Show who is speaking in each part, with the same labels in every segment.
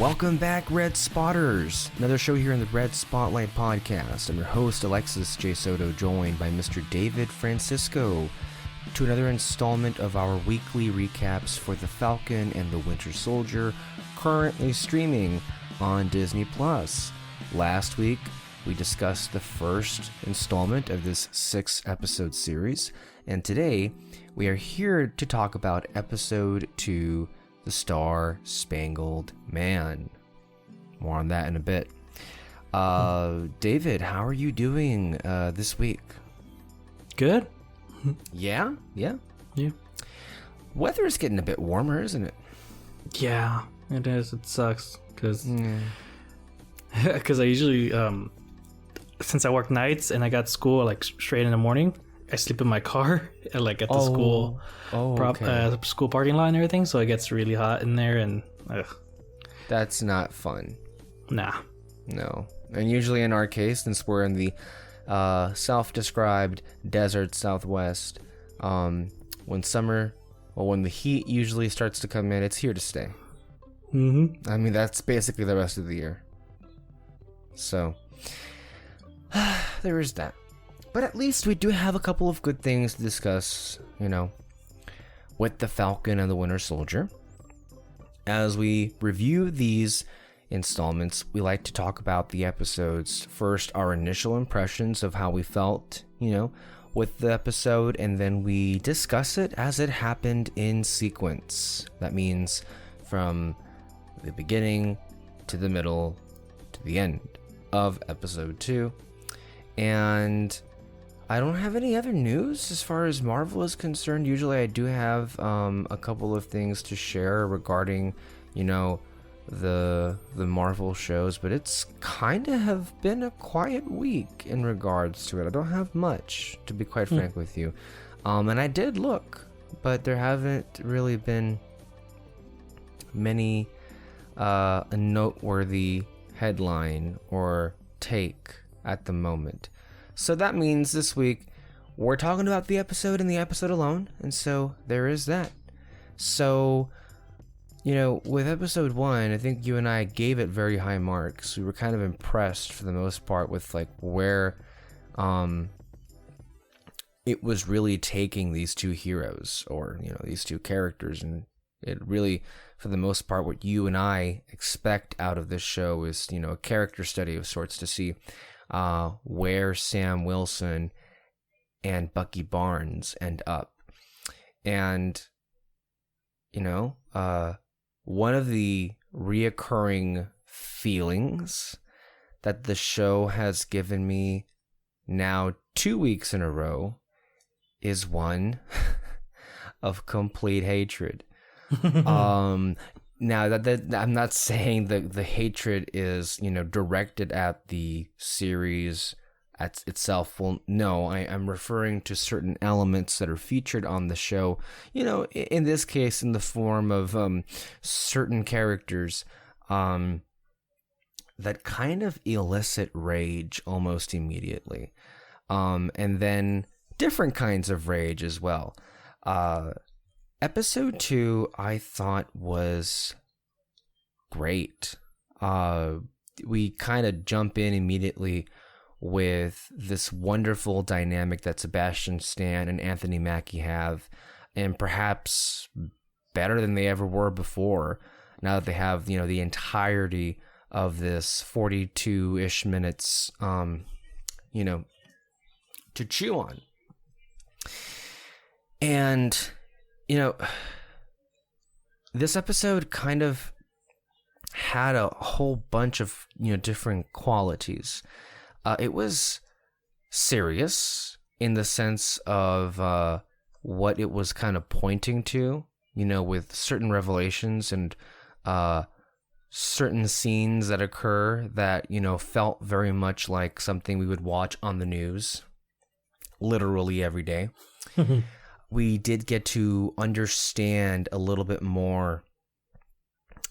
Speaker 1: Welcome back, Red Spotters. Another show here in the Red Spotlight podcast. I'm your host, Alexis J. Soto, joined by Mr. David Francisco, to another installment of our weekly recaps for The Falcon and the Winter Soldier, currently streaming on Disney+. Last week, we discussed the first installment of this 6-episode series, and today, we are here to talk about episode 2, The Star Spangled Man. More on that in a bit. David, how are you doing this week?
Speaker 2: Good.
Speaker 1: Yeah?
Speaker 2: Yeah.
Speaker 1: Weather is getting a bit warmer, isn't it?
Speaker 2: Yeah, it is. It sucks because I usually since I work nights and I got school like straight in the morning, I sleep in my car at the school school parking lot and everything, so it gets really hot in there and
Speaker 1: that's not fun.
Speaker 2: Nah.
Speaker 1: No. And usually in our case, since we're in the self-described desert Southwest, when the heat usually starts to come in, it's here to stay.
Speaker 2: Mm-hmm.
Speaker 1: I mean, that's basically the rest of the year. So, there is that. But at least we do have a couple of good things to discuss, with the Falcon and the Winter Soldier. As we review these installments, we like to talk about the episodes. First, our initial impressions of how we felt, with the episode, and then we discuss it as it happened in sequence. That means from the beginning to the middle to the end of episode 2. And I don't have any other news as far as Marvel is concerned. Usually I do have a couple of things to share regarding, the Marvel shows, but it's kind of have been a quiet week in regards to it. I don't have much, to be quite frank with you. And I did look, but there haven't really been many a noteworthy headline or take at the moment. So that means this week we're talking about the episode and the episode alone, and so there is that. So, with episode 1, I think you and I gave it very high marks. We were kind of impressed for the most part with where it was really taking these two heroes, or these two characters, and it really, for the most part, what you and I expect out of this show is a character study of sorts to see where Sam Wilson and Bucky Barnes end up. And one of the reoccurring feelings that the show has given me now 2 weeks in a row is one of complete hatred. Now that I'm not saying that the hatred is directed at the series itself. Well, no, I'm referring to certain elements that are featured on the show. In this case, in the form of certain characters that kind of elicit rage almost immediately, and then different kinds of rage as well. Episode 2, I thought, was great. We kind of jump in immediately with this wonderful dynamic that Sebastian Stan and Anthony Mackie have, and perhaps better than they ever were before, now that they have, the entirety of this 42-ish minutes, to chew on. And this episode kind of had a whole bunch of, different qualities. It was serious in the sense of what it was kind of pointing to, with certain revelations and certain scenes that occur that, felt very much like something we would watch on the news literally every day. We did get to understand a little bit more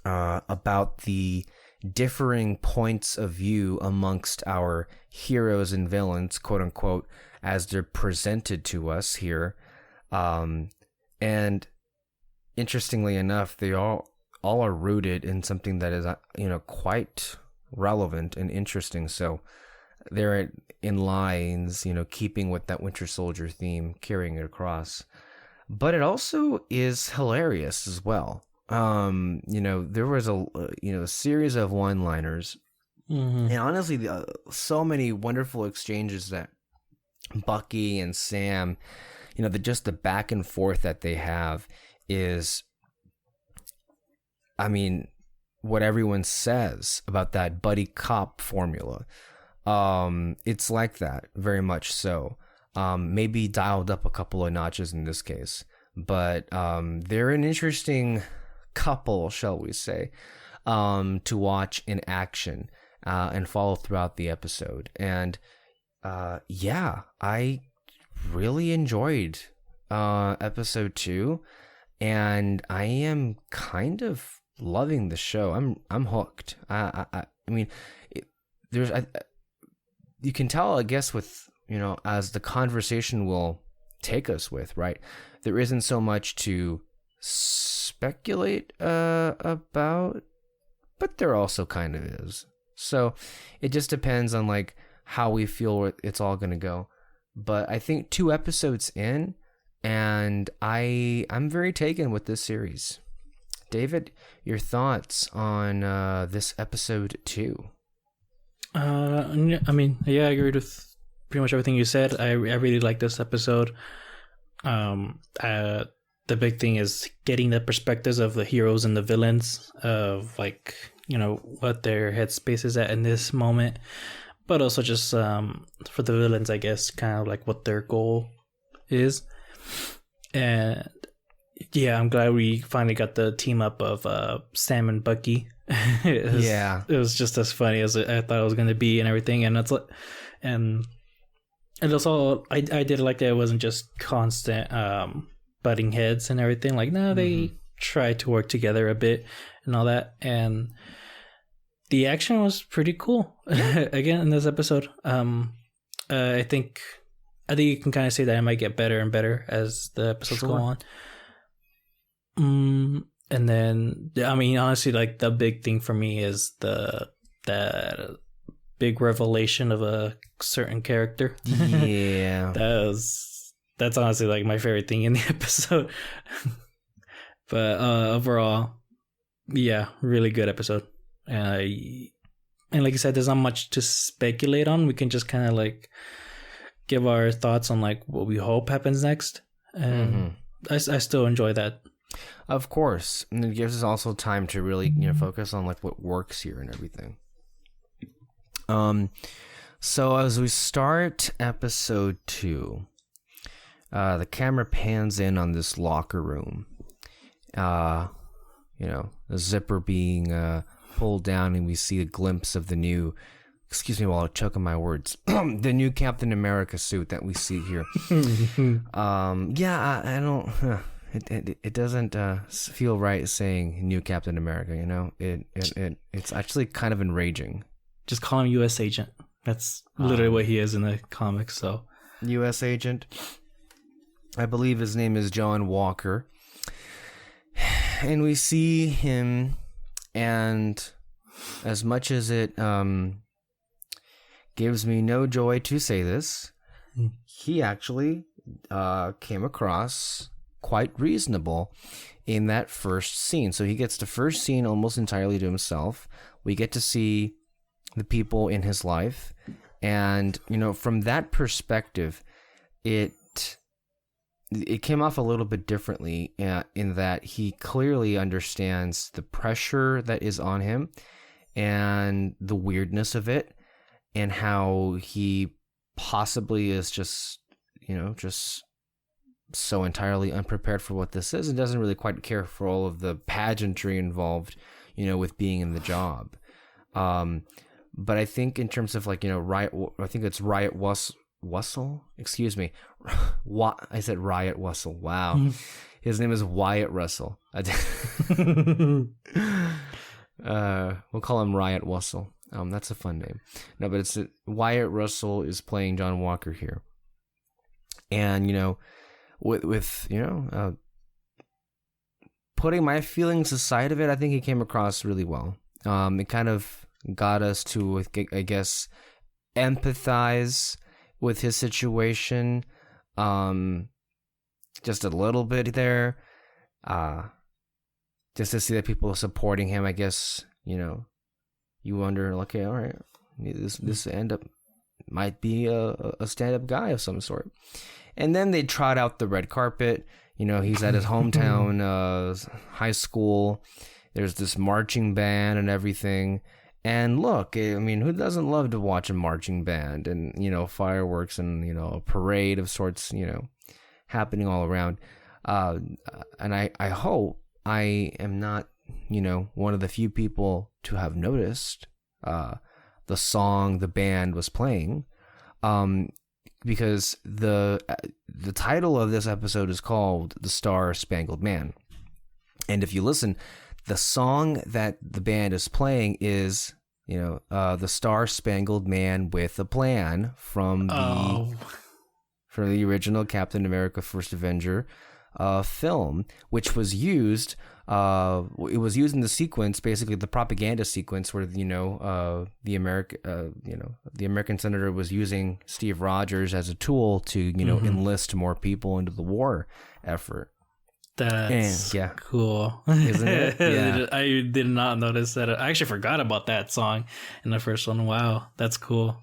Speaker 1: about the differing points of view amongst our heroes and villains, quote unquote, as they're presented to us here. And interestingly enough, they all all are rooted in something that is, quite relevant and interesting. So they're in lines, keeping with that Winter Soldier theme, carrying it across. But it also is hilarious as well. There was a series of one-liners, and honestly, so many wonderful exchanges that Bucky and Sam, just the back and forth that they have is, what everyone says about that buddy cop formula. It's like that, very much so. Maybe dialed up a couple of notches in this case, but they're an interesting couple, shall we say, to watch in action and follow throughout the episode. And I really enjoyed episode 2, and I am kind of loving the show. I'm hooked. You can tell, I guess, with as the conversation will take us with, right? There isn't so much to speculate about, but there also kind of is. So it just depends on like how we feel it's all going to go. But I think 2 episodes in, and I'm very taken with this series. David, your thoughts on this episode 2?
Speaker 2: I agree with pretty much everything you said. I really like this episode. The big thing is getting the perspectives of the heroes and the villains, of like, what their headspace is at in this moment, but also just for the villains, I guess, kind of like what their goal is. And yeah, I'm glad we finally got the team up of Sam and Bucky. It was just as funny as I thought it was going to be and everything. And it's like, and also I did like that it wasn't just constant butting heads and everything. Like, no, they tried to work together a bit and all that. And the action was pretty cool. Again, in this episode, I think you can kind of say that it might get better and better as the episodes go on. And then, honestly, like the big thing for me is that big revelation of a certain character.
Speaker 1: Yeah.
Speaker 2: That's honestly like my favorite thing in the episode. But overall, yeah, really good episode. And like you said, there's not much to speculate on. We can just kind of like give our thoughts on like what we hope happens next. And I still enjoy that.
Speaker 1: Of course. And it gives us also time to really, focus on like what works here and everything. So as we start episode 2, the camera pans in on this locker room. The zipper being pulled down, and we see a glimpse of the new, excuse me while I choke on my words, the new Captain America suit that we see here. I don't... It doesn't feel right saying new Captain America, it's actually kind of enraging.
Speaker 2: Just call him U.S. Agent. That's literally what he is in the comics. So,
Speaker 1: U.S. Agent. I believe his name is John Walker. And we see him, and as much as it gives me no joy to say this, he actually came across quite reasonable in that first scene. So he gets the first scene almost entirely to himself. We get to see the people in his life, and from that perspective, it came off a little bit differently in that he clearly understands the pressure that is on him and the weirdness of it, and how he possibly is just so entirely unprepared for what this is, and doesn't really quite care for all of the pageantry involved, with being in the job. But I think in terms of like, Riot, I think it's Riot Wussel. Excuse me. I said Riot Wussel. Wow. His name is Wyatt Russell. We'll call him Riot Wussel. That's a fun name. No, but it's Wyatt Russell is playing John Walker here. And, with putting my feelings aside of it, I think he came across really well. It kind of got us to, I guess, empathize with his situation, just a little bit there, just to see that people are supporting him. I guess, you know, you wonder, okay, all right, this might be a stand-up guy of some sort. And then they trot out the red carpet. You know, he's at his hometown high school. There's this marching band and everything. And look, I mean, who doesn't love to watch a marching band and, you know, fireworks and, you know, a parade of sorts, you know, happening all around. And I hope I am not, you know, one of the few people to have noticed the song the band was playing. Because the title of this episode is called The Star Spangled Man. And if you listen, the song that the band is playing is, you know, The Star Spangled Man with a Plan from the original Captain America First Avenger film, which was used. It was used in the sequence, basically the propaganda sequence, where the American senator was using Steve Rogers as a tool to enlist more people into the war effort.
Speaker 2: That's cool,
Speaker 1: isn't it? Yeah.
Speaker 2: I did not notice that. I actually forgot about that song in the first one. Wow, that's cool.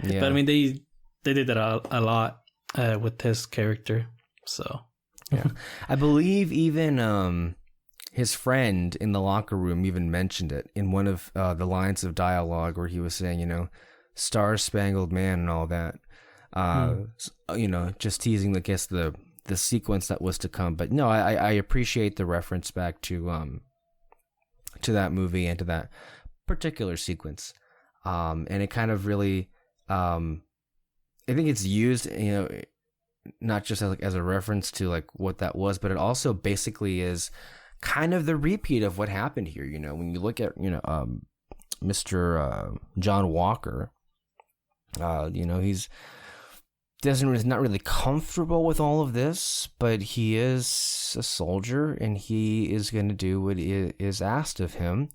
Speaker 2: Yeah. But I mean, they did that a lot with his character. So
Speaker 1: yeah, I believe even his friend in the locker room even mentioned it in one of the lines of dialogue where he was saying, you know, Star Spangled Man and all that. You know, just teasing, I guess, the sequence that was to come. But no, I appreciate the reference back to that movie and to that particular sequence. And it kind of really, I think it's used, you know, not just as a reference to like what that was, but it also basically is kind of the repeat of what happened here. You know, when you look at, Mr. John Walker, he's not really comfortable with all of this, but he is a soldier and he is going to do what is asked of him.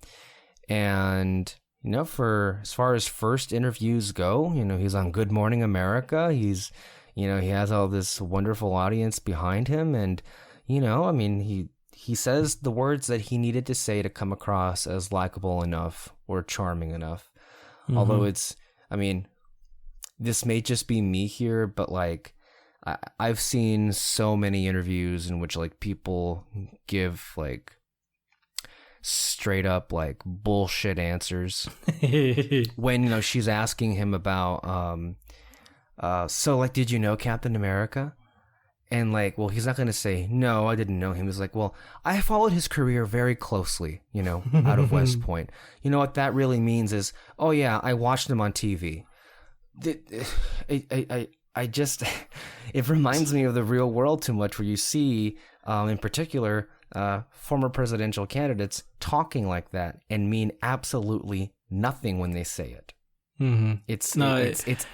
Speaker 1: And, you know, for as far as first interviews go, you know, he's on Good Morning America. He's, you know, he has all this wonderful audience behind him. And, you know, I mean, he says the words that he needed to say to come across as likable enough or charming enough. Mm-hmm. Although it's, I mean, this may just be me here, but like I've seen so many interviews in which like people give like straight up like bullshit answers when, you know, she's asking him about so like, did you know Captain America? And like, well, he's not going to say, no, I didn't know him. He's like, well, I followed his career very closely, you know, out of West Point. You know what that really means is, oh yeah, I watched him on TV. I just, it reminds me of the real world too much, where you see, in particular, former presidential candidates talking like that and mean absolutely nothing when they say it. Mm-hmm. It's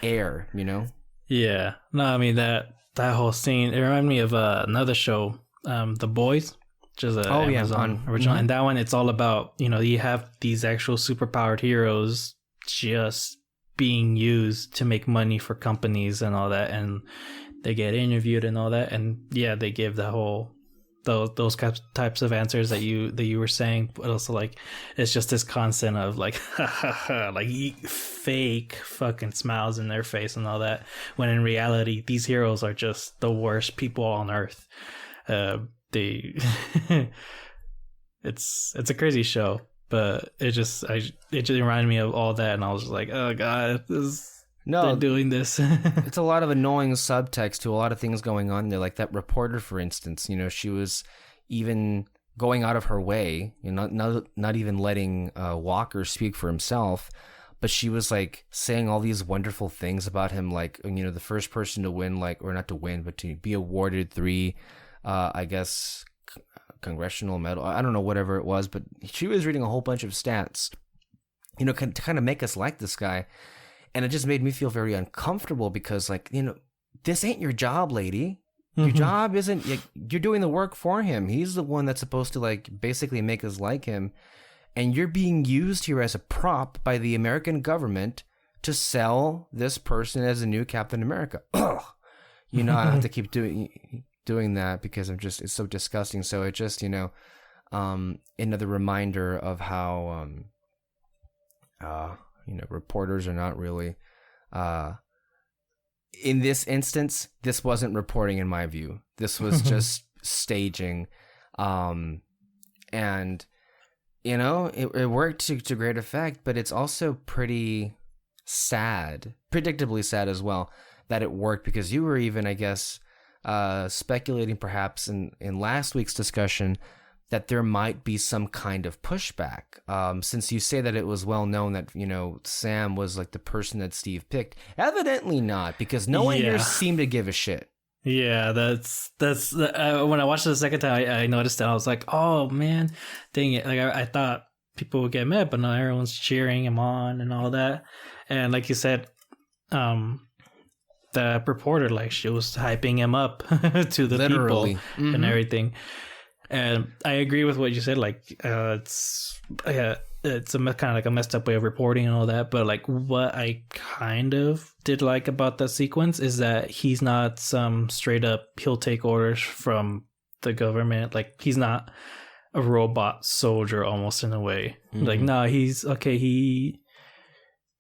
Speaker 1: air, you know?
Speaker 2: Yeah. No, I mean, that whole scene, it reminded me of another show, The Boys, which is a Amazon original. Mm-hmm. And that one, it's all about, you know, you have these actual superpowered heroes just being used to make money for companies and all that, and they get interviewed and all that, and yeah, they give the whole those types of answers that you were saying, but also like it's just this constant of like like fake fucking smiles in their face and all that, when in reality these heroes are just the worst people on earth. It's a crazy show. But it just reminded me of all that, and I was just like, oh god, they're doing this.
Speaker 1: It's a lot of annoying subtext to a lot of things going on there. Like that reporter, for instance, you know, she was even going out of her way, you know, not even letting Walker speak for himself, but she was like saying all these wonderful things about him, like, you know, the first person to win, like, or not to win, but to be awarded 3, I guess, congressional medal, I don't know, whatever it was, but she was reading a whole bunch of stats, you know, to kind of make us like this guy. And it just made me feel very uncomfortable because, like, you know, this ain't your job, lady. Your job isn't, you're doing the work for him. He's the one that's supposed to like basically make us like him. And you're being used here as a prop by the American government to sell this person as a new Captain America. Ugh. You know, I have to keep doing that because it's so disgusting. So it just, another reminder of how, reporters are not really, in this instance, this wasn't reporting in my view. This was just staging. And, it worked to great effect, but it's also pretty sad, predictably sad as well, that it worked because you were even, I guess, speculating perhaps in last week's discussion that there might be some kind of pushback. Since you say that it was well known that, Sam was like the person that Steve picked. Evidently not, because no one here seemed to give a shit.
Speaker 2: Yeah, that's when I watched it the second time, I noticed that. I was like, oh man, dang it. Like I thought people would get mad, but now everyone's cheering him on and all that. And like you said, the reporter, like, she was hyping him up to the
Speaker 1: Literally.
Speaker 2: People and everything. And I agree with what you said. Like, it's a kind of like a messed up way of reporting and all that. But like, what I kind of did like about that sequence is that he's not some straight up, he'll take orders from the government. Like, he's not a robot soldier almost in a way. Like, no, he's okay.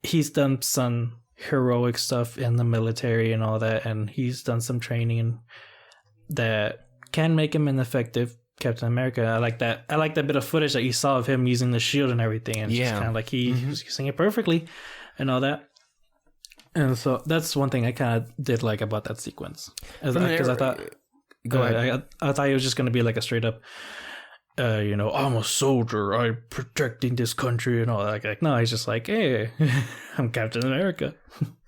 Speaker 2: He's done some heroic stuff in the military and all that, and he's done some training that can make him an effective Captain America. I like that bit of footage that you saw of him using the shield and everything, and it's just kind of like he was using it perfectly and all that. And so that's one thing I kind of did like about that sequence, because I thought, go ahead. I thought he was just going to be like a straight up, I'm a soldier, I'm protecting this country and all that. Like, no, he's just like, hey, I'm Captain America.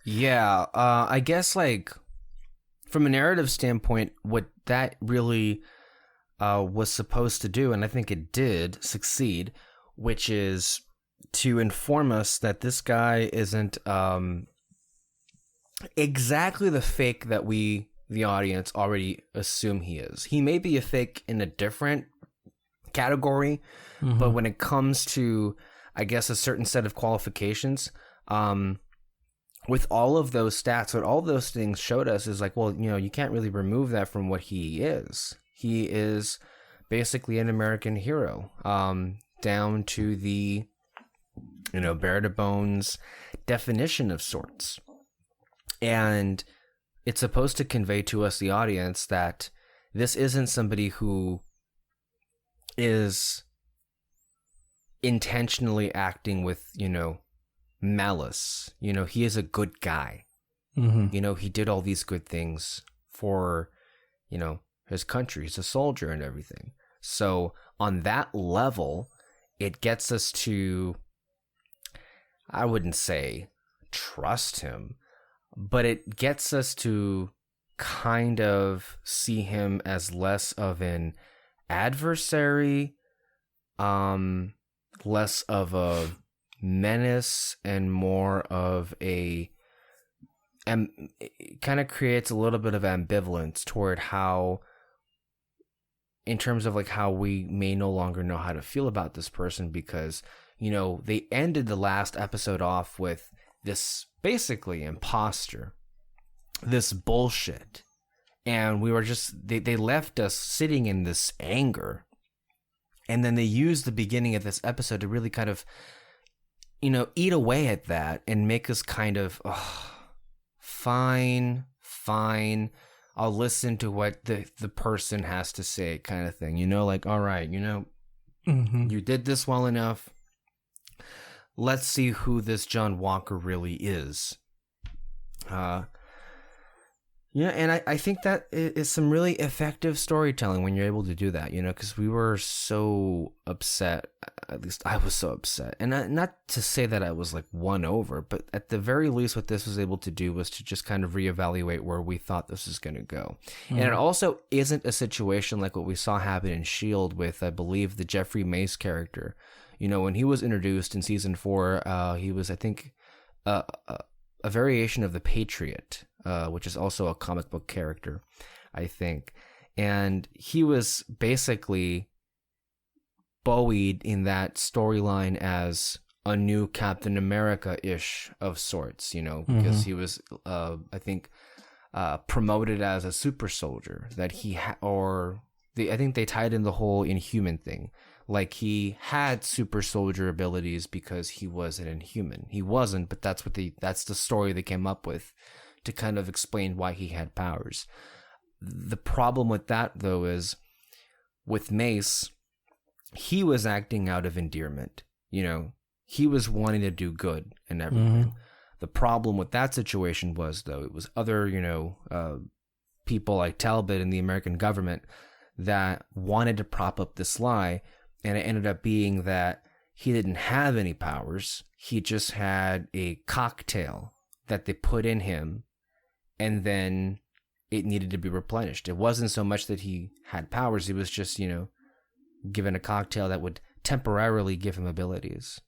Speaker 1: Yeah, I guess like from a narrative standpoint, what that really was supposed to do, and I think it did succeed, which is to inform us that this guy isn't exactly the fake that we, the audience, already assume he is. He may be a fake in a different category, but when it comes to, I guess, a certain set of qualifications, with all of those stats, what all those things showed us is like, well, you can't really remove that from what he is. He is basically an American hero, down to the, bare to bones definition of sorts. And it's supposed to convey to us, the audience, that this isn't somebody who is intentionally acting with, malice. He is a good guy. He did all these good things for, his country. He's a soldier and everything. So on that level, it gets us to, I wouldn't say trust him, but it gets us to kind of see him as less of an adversary, less of a menace, and more of a, it kind of creates a little bit of ambivalence toward how, in terms of like how we may no longer know how to feel about this person, because they ended the last episode off with this basically imposter, this bullshit. And we were just, they left us sitting in this anger. And then they used the beginning of this episode to really kind of, eat away at that and make us kind of, fine, I'll listen to what the person has to say, kind of thing. Like, all right, you did this well enough. Let's see who this John Walker really is. Yeah, and I think that is some really effective storytelling when you're able to do that, because we were so upset. At least I was so upset. And not to say that I was like won over, but at the very least what this was able to do was to just kind of reevaluate where we thought this was going to go. And it also isn't a situation like what we saw happen in S.H.I.E.L.D. with, I believe, the Jeffrey Mace character. When he was introduced in season 4, he was, I think, a variation of the Patriot. which is also a comic book character, I think. And he was basically buoyed in that storyline as a new Captain America-ish of sorts, you know, because he was, I think, promoted as a super soldier that I think they tied in the whole Inhuman thing. Like, he had super soldier abilities because he was an Inhuman. He wasn't, but that's the story they came up with to kind of explain why he had powers. The problem with that, though, is with Mace, he was acting out of endearment. You know, he was wanting to do good and everything. The problem with that situation was, though, it was other, you know, people like Talbot and the American government that wanted to prop up this lie, and it ended up being that he didn't have any powers. He just had a cocktail that they put in him, and then it needed to be replenished. It wasn't so much that he had powers, he was just, you know, given a cocktail that would temporarily give him abilities.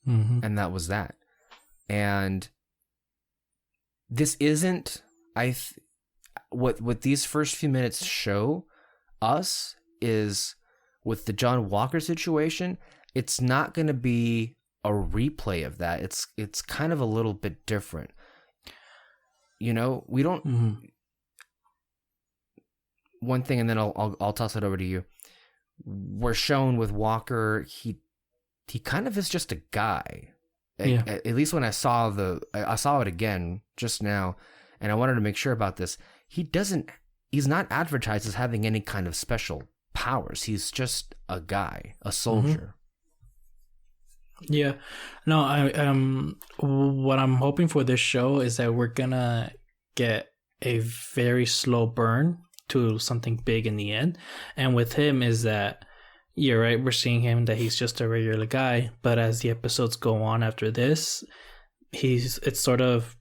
Speaker 1: And that was that. And this isn't, what these first few minutes show us is, with the John Walker situation, it's not going to be a replay of that. It's kind of a little bit different. You know, we don't. One thing, and then I'll toss it over to you. We're shown with Walker, he kind of is just a guy.
Speaker 2: Yeah.
Speaker 1: At least when I saw it again just now, and I wanted to make sure about this. He's not advertised as having any kind of special powers. He's just a guy, a soldier.
Speaker 2: Yeah. No, what I'm hoping for this show is that we're gonna get a very slow burn to something big in the end. And with him is that, you're right, we're seeing him that he's just a regular guy, but as the episodes go on after this, it's sort of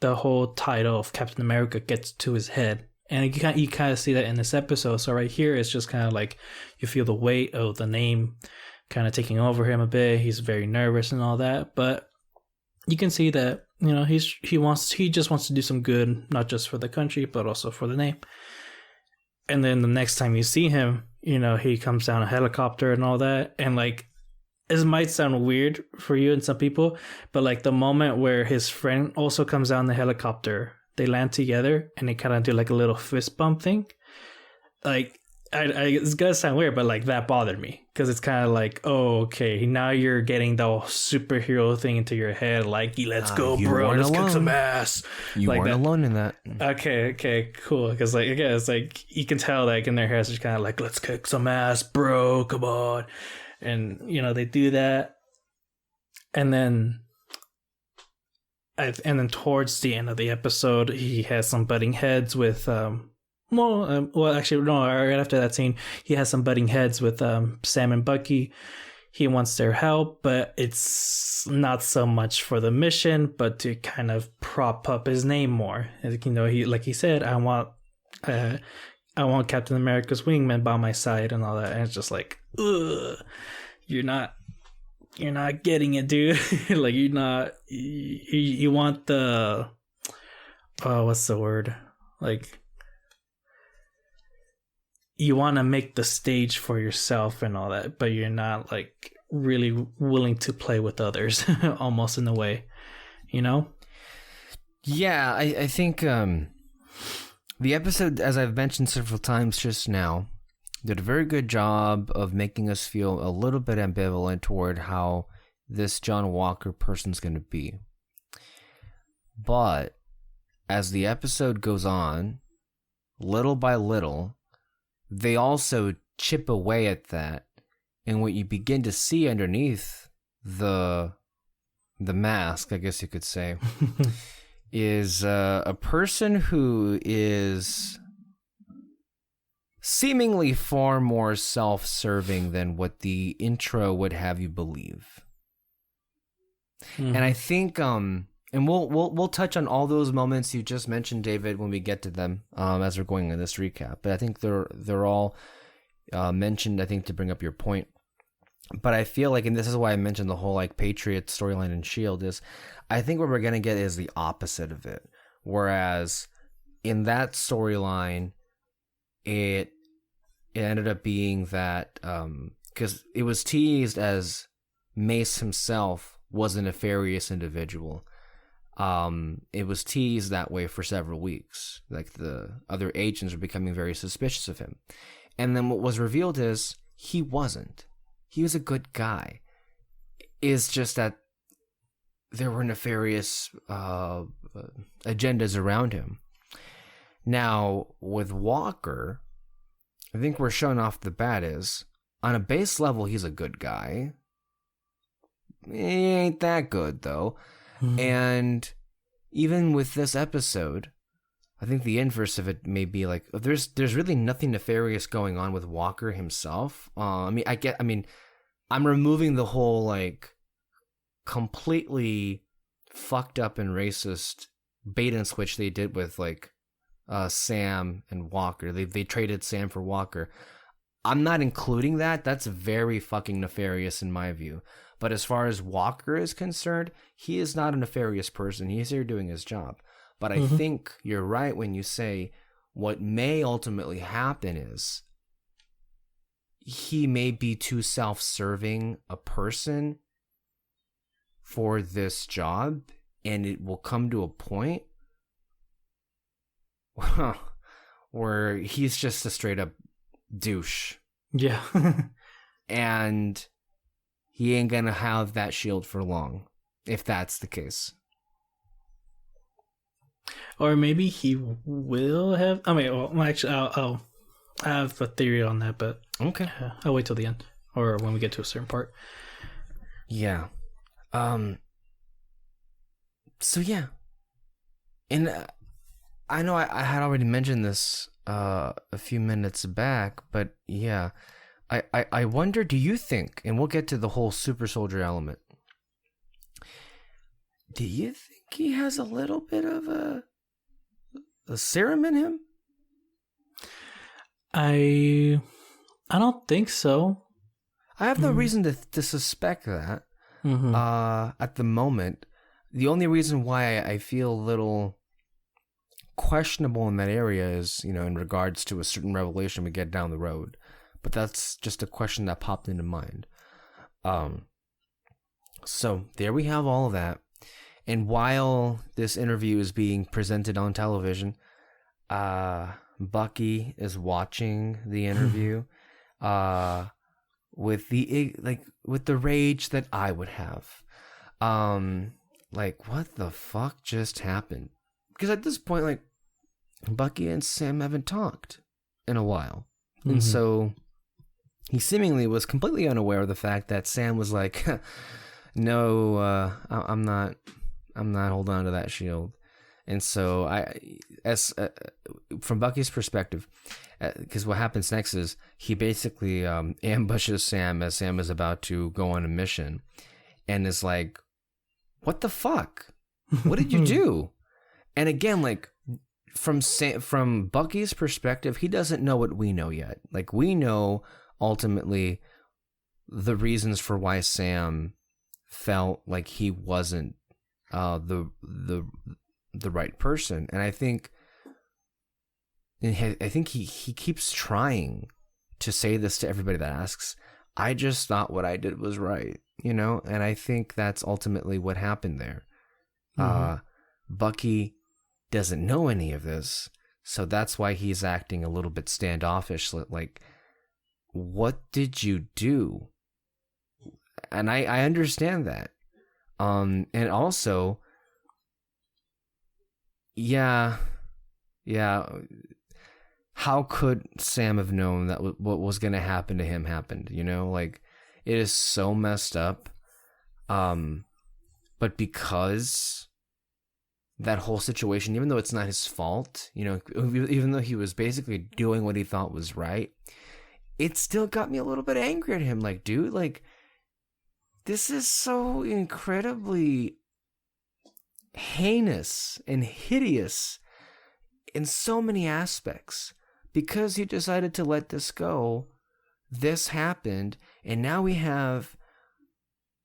Speaker 2: the whole title of Captain America gets to his head. And you kind of see that in this episode. So right here, it's just kind of like you feel the weight of the name kind of taking over him a bit. He's very nervous and all that, but you can see that, you know, he just wants to do some good, not just for the country, but also for the name. And then the next time you see him, you know, he comes down a helicopter and all that. And like, this might sound weird for you and some people, but like the moment where his friend also comes down the helicopter, they land together and they kind of do like a little fist bump thing. Like, it's gonna sound weird, but like that bothered me because it's kind of like, oh, okay, now you're getting the superhero thing into your head. Like, let's go, bro, let's kick some ass.
Speaker 1: You
Speaker 2: like
Speaker 1: weren't alone in that.
Speaker 2: Okay, cool. Because like, again, it's like you can tell like in their heads, it's kind of like, let's kick some ass, bro. Come on, and you know they do that, and then towards the end of the episode, he has some butting heads with actually, no, right after that scene, he has some butting heads with Sam and Bucky. He wants their help, but it's not so much for the mission, but to kind of prop up his name more. As you know, he said, I want Captain America's wingman by my side and all that. And it's just like, ugh, you're not getting it, dude. Like, you want the, what's the word? Like, you want to make the stage for yourself and all that, but you're not like really willing to play with others, almost in a way, you know?
Speaker 1: Yeah, I think the episode, as I've mentioned several times just now, did a very good job of making us feel a little bit ambivalent toward how this John Walker person's going to be. But as the episode goes on, little by little, they also chip away at that, and what you begin to see underneath the mask, I guess you could say, is a person who is seemingly far more self-serving than what the intro would have you believe. And I think and we'll touch on all those moments you just mentioned, David, when we get to them, as we're going in this recap. But I think they're all mentioned, I think, to bring up your point. But I feel like, and this is why I mentioned the whole like Patriot storyline and Shield, is I think what we're gonna get is the opposite of it, Whereas in that storyline, it ended up being that because it was teased as Mace himself was a nefarious individual. It was teased that way for several weeks. Like the other agents were becoming very suspicious of him. And then what was revealed is he wasn't. He was a good guy. It's just that there were nefarious agendas around him. Now, with Walker, I think we're shown off the bat is, on a base level, he's a good guy. He ain't that good, though. Mm-hmm. And even with this episode, I think the inverse of it may be like, there's really nothing nefarious going on with Walker himself. I'm removing the whole, like, completely fucked up and racist bait and switch they did with, like, Sam and Walker. They traded Sam for Walker. I'm not including that. That's very fucking nefarious in my view. But as far as Walker is concerned, he is not a nefarious person. He's here doing his job. But I think you're right when you say what may ultimately happen is he may be too self-serving a person for this job, and it will come to a point where he's just a straight up douche.
Speaker 2: Yeah.
Speaker 1: And he ain't gonna have that shield for long, if that's the case.
Speaker 2: Or maybe he will have. I mean, well, actually, I'll have a theory on that, but
Speaker 1: okay,
Speaker 2: I'll wait till the end or when we get to a certain part.
Speaker 1: Yeah. So yeah, and I know I had already mentioned this a few minutes back, but yeah, I wonder, do you think, and we'll get to the whole super soldier element, do you think he has a little bit of a serum in him?
Speaker 2: I don't think so.
Speaker 1: I have no reason to suspect that. At the moment, the only reason why I feel a little questionable in that area is, in regards to a certain revelation we get down the road. But that's just a question that popped into mind. So there we have all of that. And while this interview is being presented on television, Bucky is watching the interview with the rage that I would have. Like, what the fuck just happened? Because at this point, like, Bucky and Sam haven't talked in a while. And so he seemingly was completely unaware of the fact that Sam was like, no, I'm not holding on to that shield. And so from Bucky's perspective, because what happens next is he basically ambushes Sam as Sam is about to go on a mission, and is like, "What the fuck? What did you do?" And again, like from Bucky's perspective, he doesn't know what we know yet. Like, we know ultimately the reasons for why Sam felt like he wasn't the right person, and I think he keeps trying to say this to everybody that asks. I just thought what I did was right, and I think that's ultimately what happened there. Bucky doesn't know any of this, so that's why he's acting a little bit standoffish, like, what did you do? And I understand that. And also, yeah, how could Sam have known that what was going to happen to him happened? Like, it is so messed up. But because that whole situation, even though it's not his fault, even though he was basically doing what he thought was right, it still got me a little bit angry at him. Like, dude, like, this is so incredibly heinous and hideous in so many aspects. Because you decided to let this go, this happened, and now we have,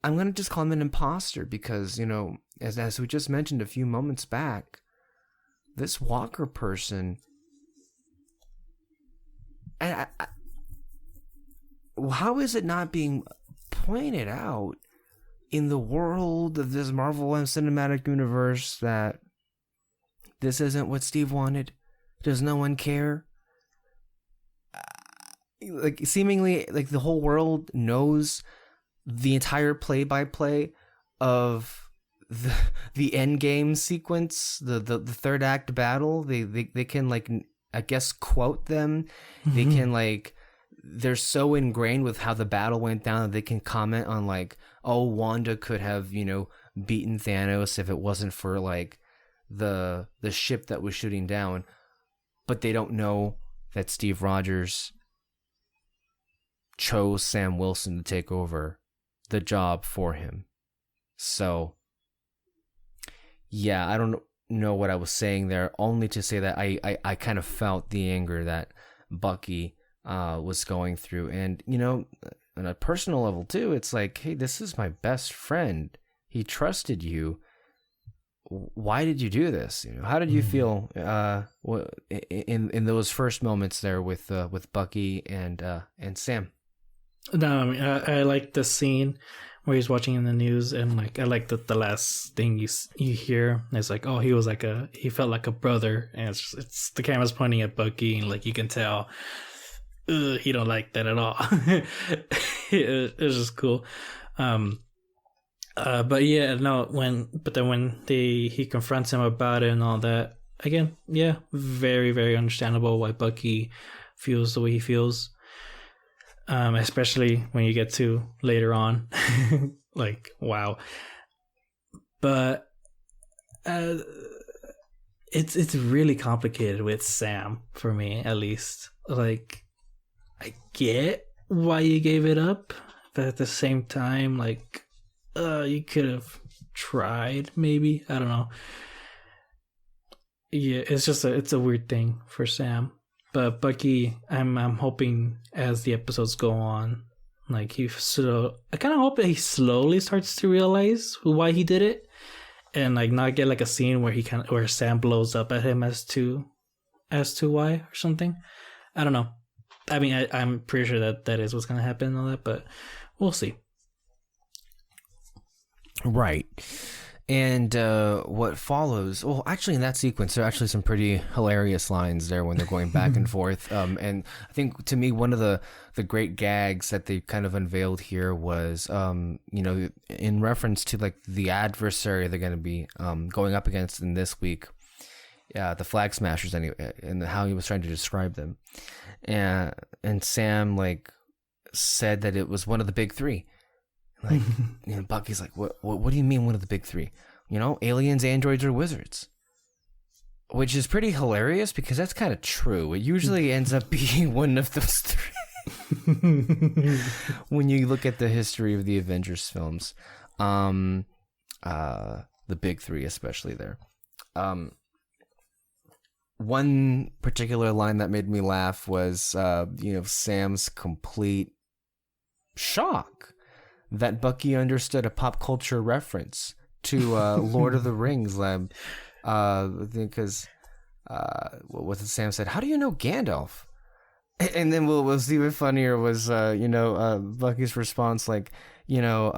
Speaker 1: I'm going to just call him an imposter because, as we just mentioned a few moments back, this Walker person, how is it not being pointed out in the world of this Marvel and Cinematic Universe that this isn't what Steve wanted? Does no one care? Like, seemingly, like, the whole world knows the entire play-by-play of the end game sequence, the third act battle. They can, like, I guess, quote them. They can, like, they're so ingrained with how the battle went down that they can comment on, like, oh, Wanda could have, you know, beaten Thanos if it wasn't for, like, the ship that was shooting down. But they don't know that Steve Rogers chose Sam Wilson to take over the job for him. So, yeah, I don't know what I was saying there, only to say that I kind of felt the anger that Bucky was going through. And, you know, on a personal level too, it's like, hey, this is my best friend. He trusted you. Why did you do this? You know, how did you feel in those first moments there with Bucky and Sam?
Speaker 2: No, I mean, I like the scene where he's watching in the news, and like I like the last thing you hear. It's like, oh, he felt like a brother, and it's the camera's pointing at Bucky, and like you can tell, he don't like that at all. It was just cool. But yeah, no, when he confronts him about it and all that, again, yeah, very, very understandable why Bucky feels the way he feels. Especially when you get to later on. Like, wow. But it's really complicated with Sam, for me at least. Like, I get why you gave it up, but at the same time, like, you could have tried, maybe. I don't know. Yeah, it's a weird thing for Sam. But Bucky, I'm hoping as the episodes go on, like I kind of hope that he slowly starts to realize why he did it, and like not get like a scene where Sam blows up at him as to why or something. I don't know. I mean, I'm pretty sure that is what's gonna happen and all that, but we'll see.
Speaker 1: Right. And what follows, well, actually in that sequence, there are actually some pretty hilarious lines there when they're going back and forth. And I think, to me, one of the great gags that they kind of unveiled here was, you know, in reference to, like, the adversary they're going to be going up against in this week, the Flag Smashers, anyway, and how he was trying to describe them. And Sam, like, said that it was one of the big three. Like, you know, Bucky's like, what do you mean one of the big three? You know, aliens, androids, or wizards? Which is pretty hilarious because that's kind of true. It usually ends up being one of those three. When you look at the history of the Avengers films, the big three especially there. One particular line that made me laugh was, you know, Sam's complete shock that Bucky understood a pop culture reference to Lord of the Rings. Because what was it Sam said? How do you know Gandalf? And then what was even funnier was, you know, Bucky's response, like, you know,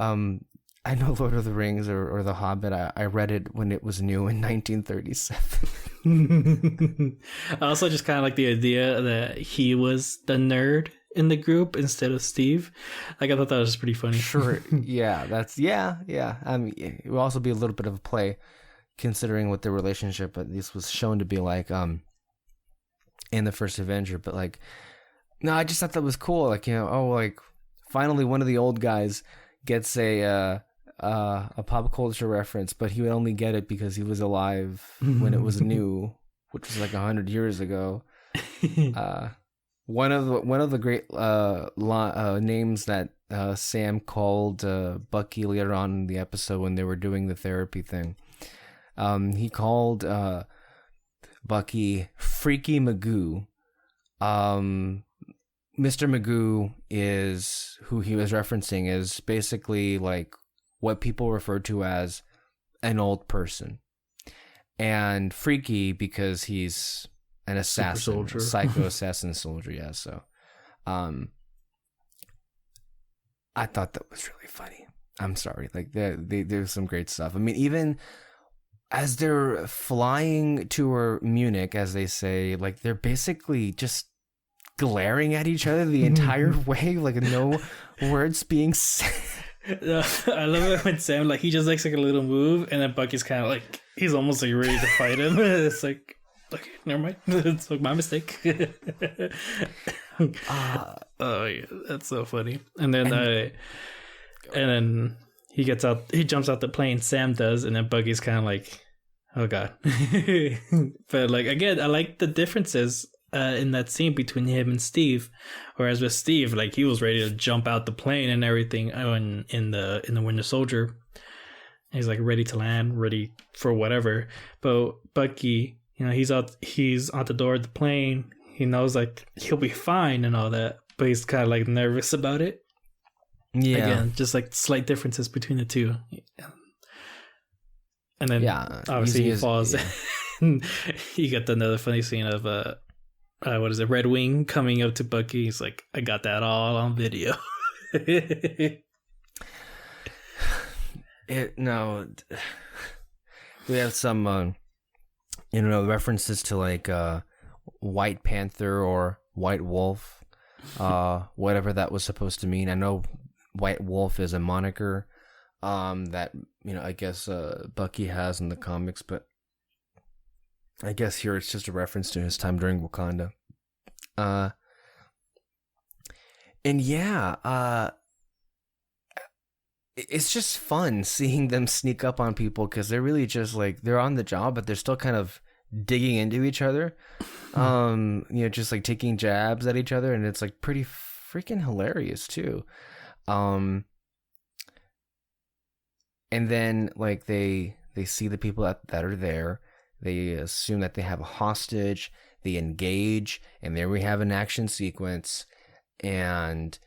Speaker 1: I know Lord of the Rings or The Hobbit. I read it when it was new in 1937.
Speaker 2: I also just kind of like the idea that he was the nerd in the group instead of Steve. Like, I thought that was pretty funny.
Speaker 1: Sure. Yeah, yeah. I mean, it will also be a little bit of a play considering what the relationship at least was shown to be like in the first Avenger. But, like, no, I just thought that was cool. Like, you know, oh, like, finally one of the old guys gets a pop culture reference, but he would only get it because he was alive when it was new, which was like 100 years ago. One of the great names that Sam called Bucky later on in the episode when they were doing the therapy thing, he called Bucky Freaky Magoo. Mr. Magoo is who he was referencing, is basically like what people refer to as an old person. and Freaky because he's an assassin, psycho assassin soldier. Yeah, so I thought that was really funny. I'm sorry, like there's some great stuff. I mean, even as they're flying to Munich, as they say, like they're basically just glaring at each other the entire way, like no words being said.
Speaker 2: I love it when Sam, like, he just makes like a little move, and then Bucky's kind of like, he's almost like ready to fight him. It's like, okay, never mind. It's like my mistake. Oh yeah, that's so funny. And then he jumps out the plane. Sam does, and then Buggy's kind of like, oh god. But like again, I like the differences in that scene between him and Steve. Whereas with Steve, like, he was ready to jump out the plane and everything in the Winter Soldier. He's like ready to land, ready for whatever. But Bucky, you know, he's at the door of the plane. He knows like he'll be fine and all that, but he's kind of like nervous about it. Yeah. Again, just like slight differences between the two. And then obviously he falls. Yeah. You got another funny scene of what is it, Red Wing coming up to Bucky. He's like, I got that all on video.
Speaker 1: We have some references to like White Panther or White Wolf, whatever that was supposed to mean. I know White Wolf is a moniker that I guess Bucky has in the comics, but I guess here it's just a reference to his time during Wakanda. It's just fun seeing them sneak up on people because they're really just like, they're on the job, but they're still kind of digging into each other. Just like taking jabs at each other, and it's like pretty freaking hilarious too. And then like they see the people that are there. They assume that they have a hostage. They engage, and there we have an action sequence, and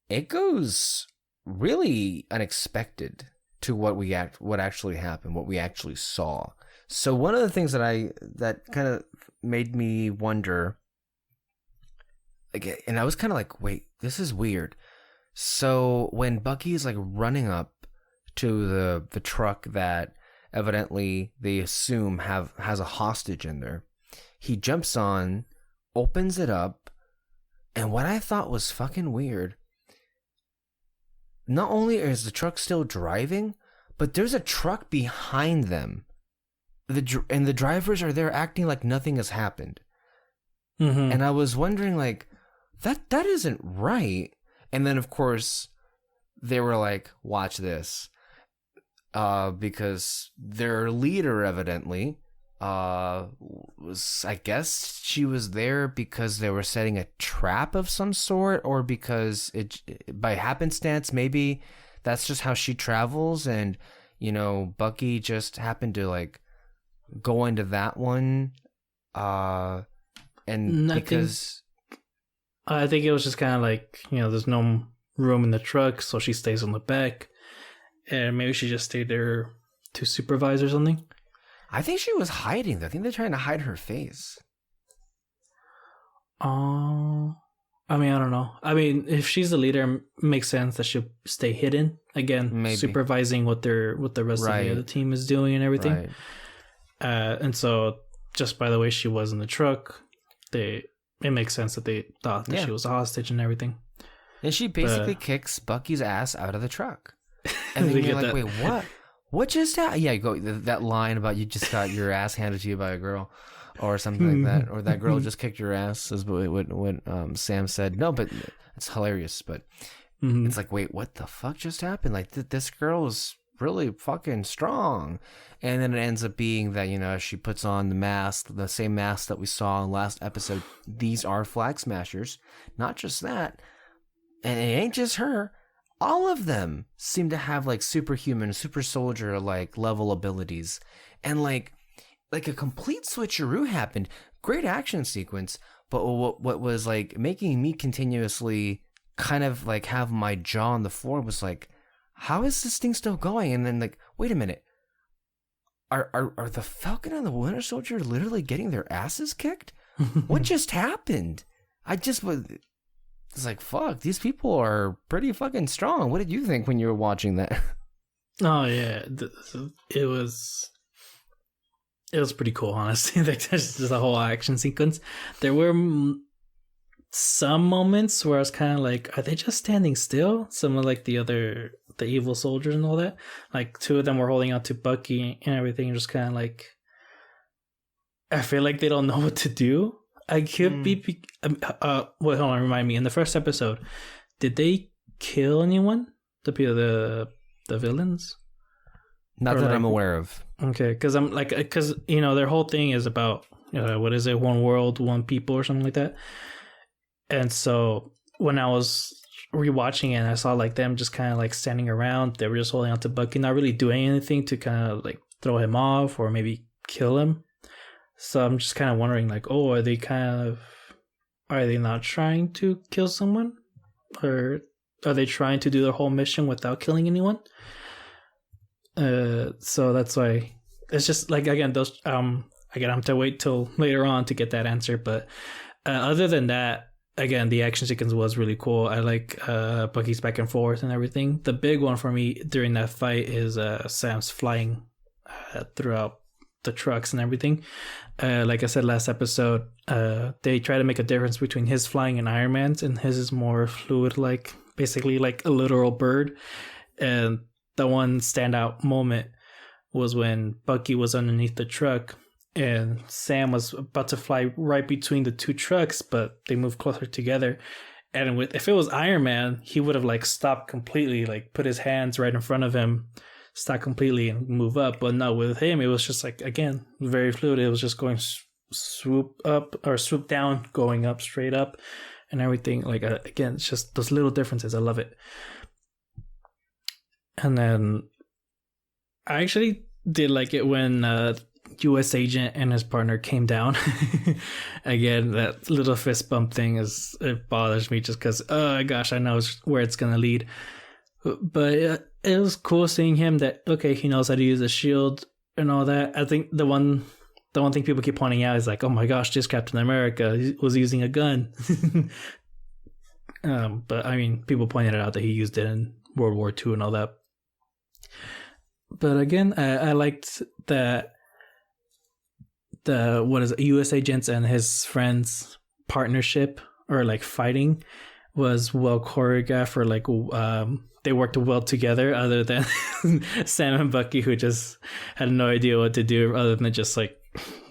Speaker 1: it goes really unexpected to what actually happened, what we actually saw. So one of the things that kind of made me wonder, again, and I was kind of like, wait, this is weird. So when Bucky is like running up to the truck that evidently they assume has a hostage in there, he jumps on, opens it up, and what I thought was fucking weird, not only is the truck still driving, but there's a truck behind them. And the drivers are there acting like nothing has happened. Mm-hmm. And I was wondering, like, that isn't right. And then, of course, they were like, watch this. Because their leader, evidently, I guess she was there because they were setting a trap of some sort, or because by happenstance, maybe that's just how she travels, and Bucky just happened to like go into that one, and because
Speaker 2: I think it was just kind of like, there's no room in the truck, so she stays on the back, and maybe she just stayed there to supervise or something.
Speaker 1: I think she was hiding. I think they're trying to hide her face.
Speaker 2: I don't know. I mean, if she's the leader, it makes sense that she'll stay hidden. Again, maybe supervising what the rest of the other team is doing and everything. Right. And so, just by the way she was in the truck, it makes sense that they thought that she was a hostage and everything.
Speaker 1: And she basically kicks Bucky's ass out of the truck. And then you're like, wait, what? What just happened? Yeah, go that line about you just got your ass handed to you by a girl, or something like that, or that girl just kicked your ass, is what Sam said. No, but it's hilarious. But it's like, wait, what the fuck just happened? Like this girl is really fucking strong, and then it ends up being that she puts on the mask, the same mask that we saw in last episode. These are Flag Smashers. Not just that, and it ain't just her. All of them seem to have like superhuman, super soldier like level abilities, and like a complete switcheroo happened. Great action sequence, but what was like making me continuously kind of like have my jaw on the floor was like, how is this thing still going? And then like, wait a minute, are the Falcon and the Winter Soldier literally getting their asses kicked? What just happened? I just was. It's like, fuck, these people are pretty fucking strong. What did you think when you were watching that?
Speaker 2: Oh yeah, it was pretty cool, honestly. Like just the whole action sequence. There were some moments where I was kind of like, are they just standing still? Some of like the evil soldiers and all that. Like two of them were holding out to Bucky and everything, and just kind of like, I feel like they don't know what to do. I could be. Well, hold on, remind me. In the first episode, did they kill anyone? The villains?
Speaker 1: Not
Speaker 2: or
Speaker 1: that
Speaker 2: like,
Speaker 1: I'm aware of.
Speaker 2: Okay, because their whole thing is about what is it? One world, one people, or something like that. And so when I was rewatching it, I saw like them just kind of like standing around. They were just holding on to Bucky, not really doing anything to kind of like throw him off or maybe kill him. So I'm just kind of wondering, like, oh, are they not trying to kill someone, or are they trying to do their whole mission without killing anyone? So that's why it's just like, again, those again, I have to wait till later on to get that answer. But other than that, again, the action sequence was really cool. I like Bucky's back and forth and everything. The big one for me during that fight is Sam's flying throughout the trucks and everything. Like I said last episode, they try to make a difference between his flying and Iron Man's, and his is more fluid, like basically like a literal bird. And the one standout moment was when Bucky was underneath the truck and Sam was about to fly right between the two trucks, but they moved closer together. And if it was Iron Man, he would have like stopped completely, like put his hands right in front of him, stop completely and move up. But no, with him, it was just like, again, very fluid. It was just going swoop up or swoop down, going up, straight up and everything. Like, again, it's just those little differences. I love it. And then I actually did like it when U.S. agent and his partner came down. Again, that little fist bump thing it bothers me just because, oh gosh, I know where it's going to lead. But it was cool seeing him that, okay, he knows how to use a shield and all that. I think the one thing people keep pointing out is like, oh my gosh, this Captain America was using a gun. But I mean, people pointed out that he used it in World War II and all that. But again, I liked that U.S. agents and his friends' partnership or like fighting was well choreographed, or like they worked well together, other than Sam and Bucky, who just had no idea what to do other than just like,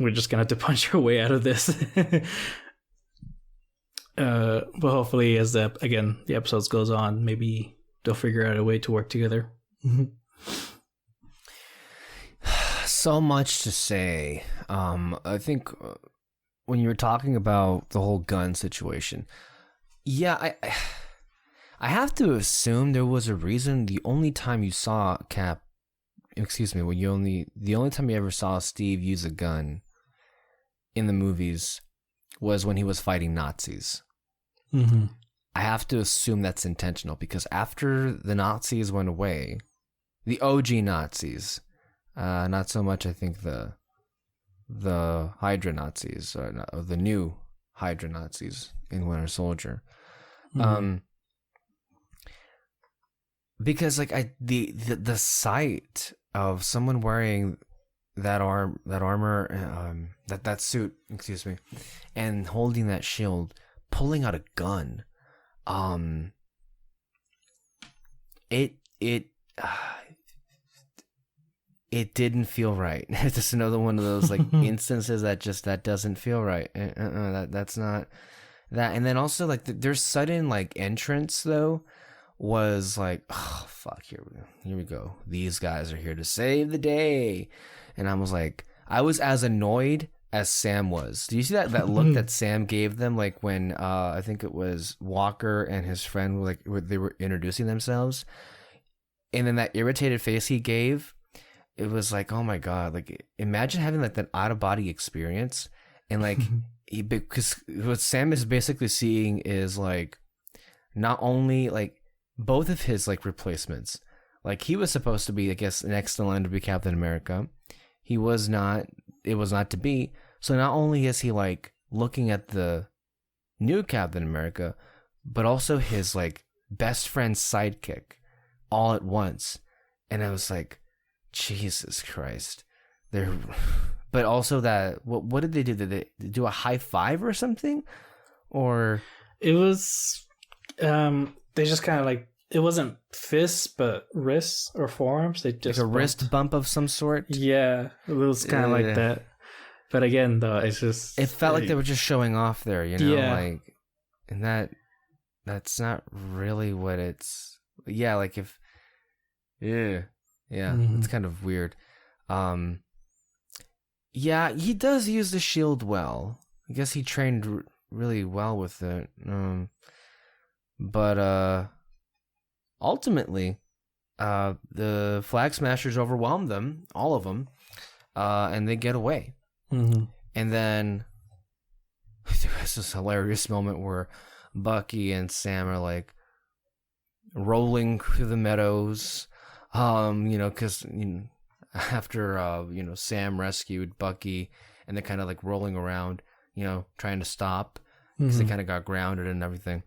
Speaker 2: we're just gonna have to punch our way out of this. But hopefully as the episodes goes on, maybe they'll figure out a way to work together.
Speaker 1: So much to say. I think when you were talking about the whole gun situation, yeah, I have to assume there was a reason. The only time you saw the only time you ever saw Steve use a gun in the movies was when he was fighting Nazis.
Speaker 2: Mm-hmm.
Speaker 1: I have to assume that's intentional, because after the Nazis went away, the OG Nazis, not so much, I think, the Hydra Nazis, or the new Hydra Nazis in Winter Soldier. Mm-hmm. Because like the sight of someone wearing that armor, that suit, excuse me, and holding that shield, pulling out a gun, it didn't feel right. It's just another one of those like instances that doesn't feel right. That's not that. And then also like their sudden like entrance though was like, oh fuck, here we go. These guys are here to save the day. And I was like, I was as annoyed as Sam was. Do you see that look that Sam gave them, like when I think it was Walker and his friend they were introducing themselves, and then that irritated face he gave? It was like, oh my god, like imagine having like that out of body experience, and like because what Sam is basically seeing is like not only like both of his like replacements. Like he was supposed to be, I guess, next in line to be Captain America. it was not to be. So not only is he like looking at the new Captain America, but also his like best friend's sidekick all at once. And I was like, Jesus Christ. But also that, what did they do? Did they do a high five or something? Or
Speaker 2: it was, they just kind of like, it wasn't fists, but wrists or forearms. They just
Speaker 1: like a wrist bump of some sort.
Speaker 2: Yeah, it was kind of like that. But again, though, it's just,
Speaker 1: it felt like they were just showing off there, you know,
Speaker 2: yeah.
Speaker 1: like, and that's not really what it's. Yeah, like if, it's kind of weird. Yeah, he does use the shield well. I guess he trained really well with it. But ultimately, the Flag Smashers overwhelm them, all of them, and they get away.
Speaker 2: Mm-hmm.
Speaker 1: And then there's this hilarious moment where Bucky and Sam are like rolling through the meadows, because after Sam rescued Bucky, and they're kind of like rolling around, trying to stop because they kind of got grounded and everything.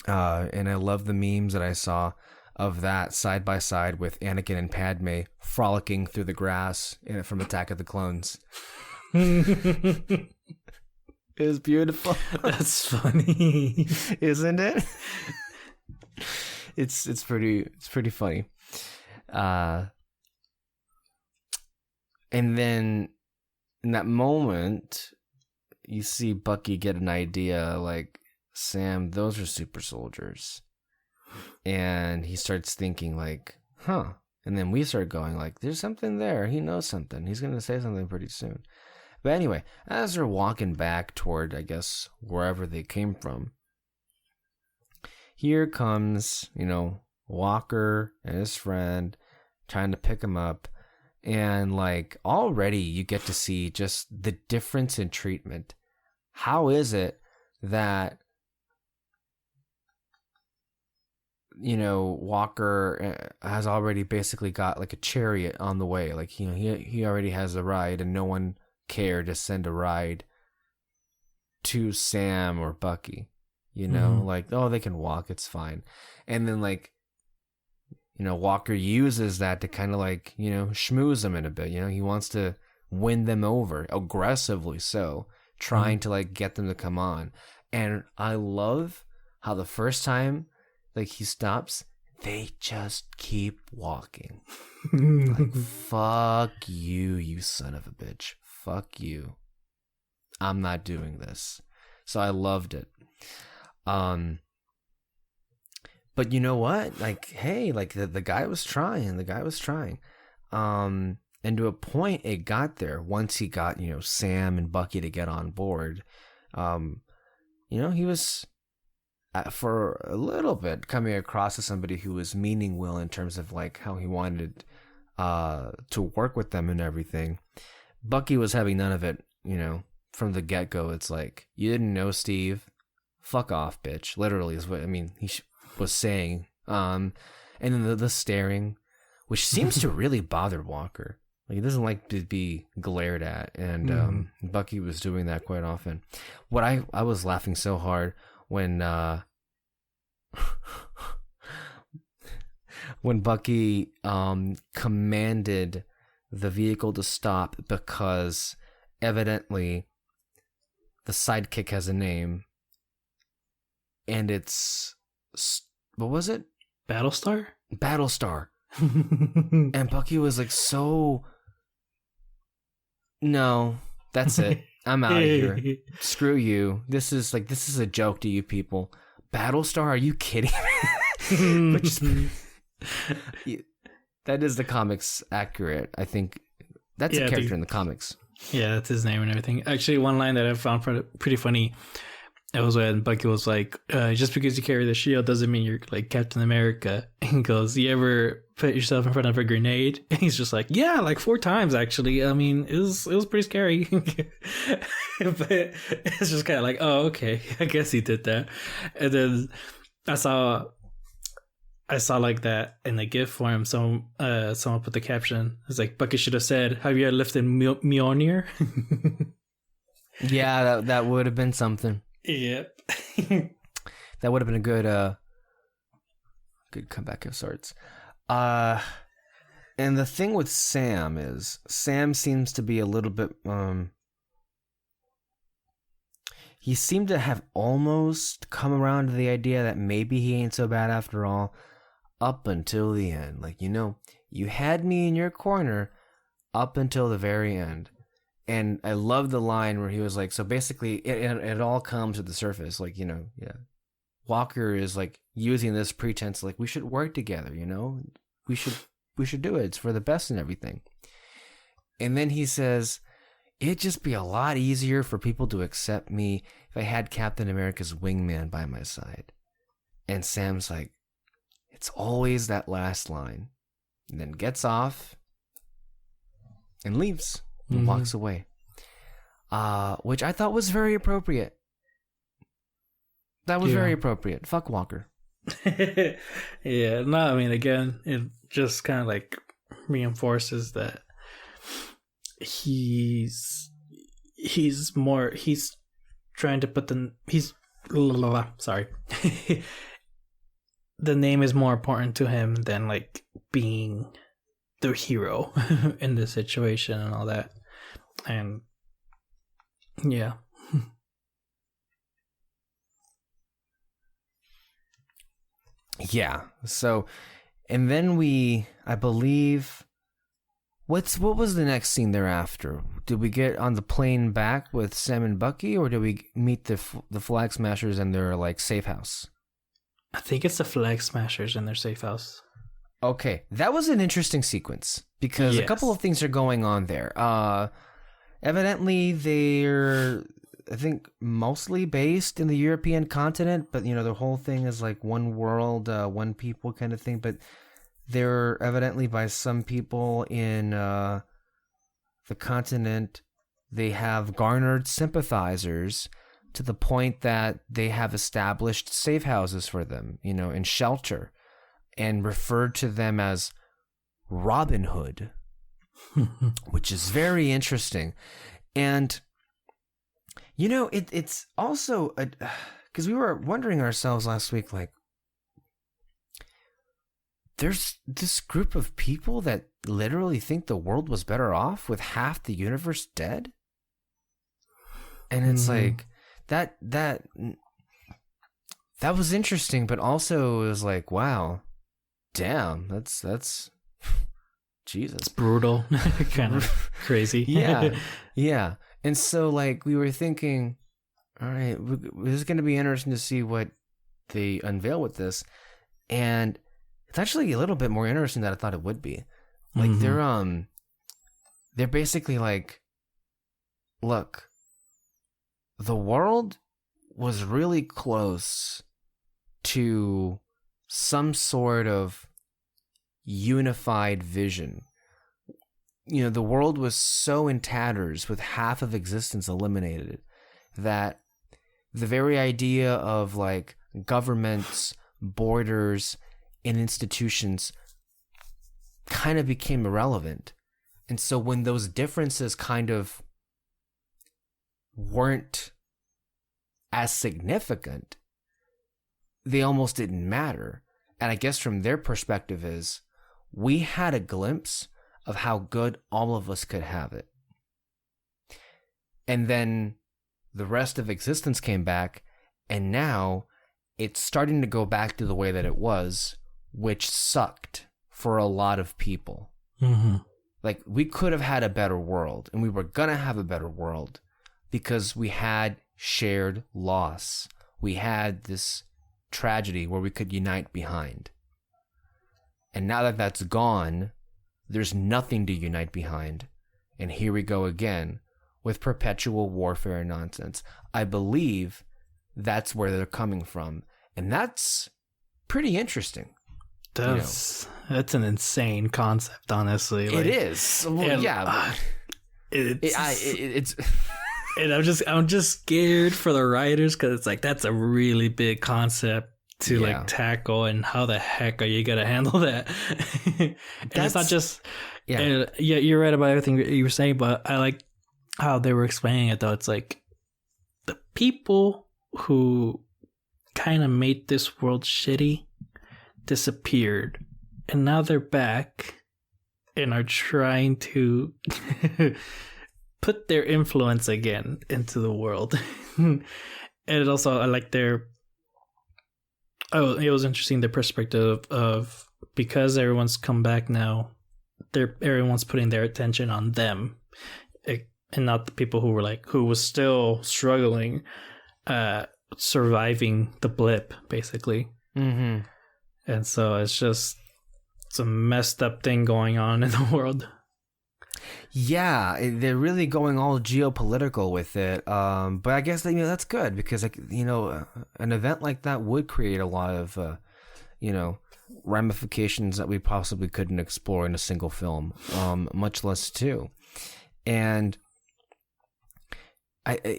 Speaker 1: And I love the memes that I saw of that side by side with Anakin and Padme frolicking through the grass from Attack of the Clones. It was beautiful.
Speaker 2: That's funny,
Speaker 1: isn't it? It's pretty funny. And then in that moment, you see Bucky get an idea like, Sam, those are super soldiers. And he starts thinking like, huh. And then we start going like, there's something there. He knows something. He's going to say something pretty soon. But anyway, as they're walking back toward, I guess, wherever they came from, here comes, Walker and his friend trying to pick him up. And like already you get to see just the difference in treatment. How is it that, Walker has already basically got like a chariot on the way? Like, he already has a ride, and no one cared to send a ride to Sam or Bucky, like, oh, they can walk, it's fine. And then like, Walker uses that to kind of like, schmooze them in a bit. He wants to win them over, aggressively so, trying to like get them to come on. And I love how the first time like he stops, they just keep walking. Like, fuck you, you son of a bitch. Fuck you. I'm not doing this. So I loved it. But you know what? Like, hey, like the guy was trying. And to a point, it got there once he got, Sam and Bucky to get on board. He was, for a little bit, coming across as somebody who was meaning well in terms of like how he wanted to work with them and everything. Bucky was having none of it, from the get-go. It's like, you didn't know, Steve? Fuck off, bitch. Literally is what, he was saying. And then the staring, which seems to really bother Walker. Like, he doesn't like to be glared at, and Bucky was doing that quite often. What I was laughing so hard when when Bucky commanded the vehicle to stop because evidently the sidekick has a name, and it's, what was it?
Speaker 2: Battlestar.
Speaker 1: And Bucky was like, so, no, that's it. I'm out of here. Screw you. This is a joke to you people. Battlestar? Are you kidding me? But just, that is the comics accurate. I think that's a character in the comics.
Speaker 2: Yeah, that's his name and everything. Actually, one line that I found pretty funny, it was when Bucky was like, just because you carry the shield doesn't mean you're like Captain America. And he goes, you ever put yourself in front of a grenade? And he's just like, yeah, like 4 times actually. It was pretty scary. But it's just kind of like, oh, okay, I guess he did that. And then I saw I saw like that in the GIF form. Someone put the caption. It's like Bucky should have said, "Have you lifted Mjolnir?"
Speaker 1: Yeah, that would have been something.
Speaker 2: Yep.
Speaker 1: That would have been a good comeback of sorts. And the thing with Sam is Sam seems to be a little bit he seemed to have almost come around to the idea that maybe he ain't so bad after all, up until the end. Like, you had me in your corner up until the very end. And I love the line where he was like, so basically it all comes to the surface. Like, Walker is like using this pretense, like, we should work together, we should do it. It's for the best and everything. And then he says, it'd just be a lot easier for people to accept me if I had Captain America's wingman by my side. And Sam's like, it's always that last line. And then gets off and leaves and walks away. Which I thought was very appropriate. That was very appropriate. Fuck Walker.
Speaker 2: Yeah, no, I mean, again, it just kind of like reinforces that he's trying to put sorry. The name is more important to him than like being the hero in this situation and all that. And yeah.
Speaker 1: Yeah. So, and then I believe, what was the next scene thereafter? Did we get on the plane back with Sam and Bucky, or did we meet the Flag Smashers in their like safe house?
Speaker 2: I think it's the Flag Smashers in their safe house.
Speaker 1: Okay, that was an interesting sequence because a couple of things are going on there. Evidently, they're, I think, mostly based in the European continent, but the whole thing is like one world, one people kind of thing. But they're evidently, by some people in the continent, they have garnered sympathizers to the point that they have established safe houses for them, and shelter, and referred to them as Robin Hood, which is very interesting. And it's also because we were wondering ourselves last week, like, there's this group of people that literally think the world was better off with half the universe dead, and it's like that was interesting, but also it was like, wow, damn, that's Jesus,
Speaker 2: it's brutal. Kind of crazy.
Speaker 1: yeah. And so, like, we were thinking, all right, this is going to be interesting to see what they unveil with this. And it's actually a little bit more interesting than I thought it would be. Like, they're basically like, look, the world was really close to some sort of unified vision. The world was so in tatters with half of existence eliminated that the very idea of like governments, borders, and institutions kind of became irrelevant. And so when those differences kind of weren't as significant, they almost didn't matter. And I guess from their perspective is, we had a glimpse of how good all of us could have it. And then the rest of existence came back, and now it's starting to go back to the way that it was, which sucked for a lot of people. Like, we could have had a better world, and we were gonna have a better world because we had shared loss. We had this tragedy where we could unite behind. And now that that's gone, there's nothing to unite behind. And here we go again with perpetual warfare nonsense. I believe that's where they're coming from. And that's pretty interesting.
Speaker 2: That's an insane concept, honestly.
Speaker 1: Like, it is. Well, yeah.
Speaker 2: It's and I'm just scared for the writers, because it's like, that's a really big concept to like tackle, and how the heck are you gonna handle that? And it's not just you're right about everything you were saying, but I like how they were explaining it though. It's like the people who kind of made this world shitty disappeared, and now they're back and are trying to put their influence again into the world. And it also, I like it was interesting, the perspective of, because everyone's come back now, everyone's putting their attention on them, and not the people who was still struggling, surviving the blip, basically. Mm-hmm. And so it's a messed up thing going on in the world.
Speaker 1: Yeah, they're really going all geopolitical with it. But I guess that's good, because an event like that would create a lot of ramifications that we possibly couldn't explore in a single film, much less two. And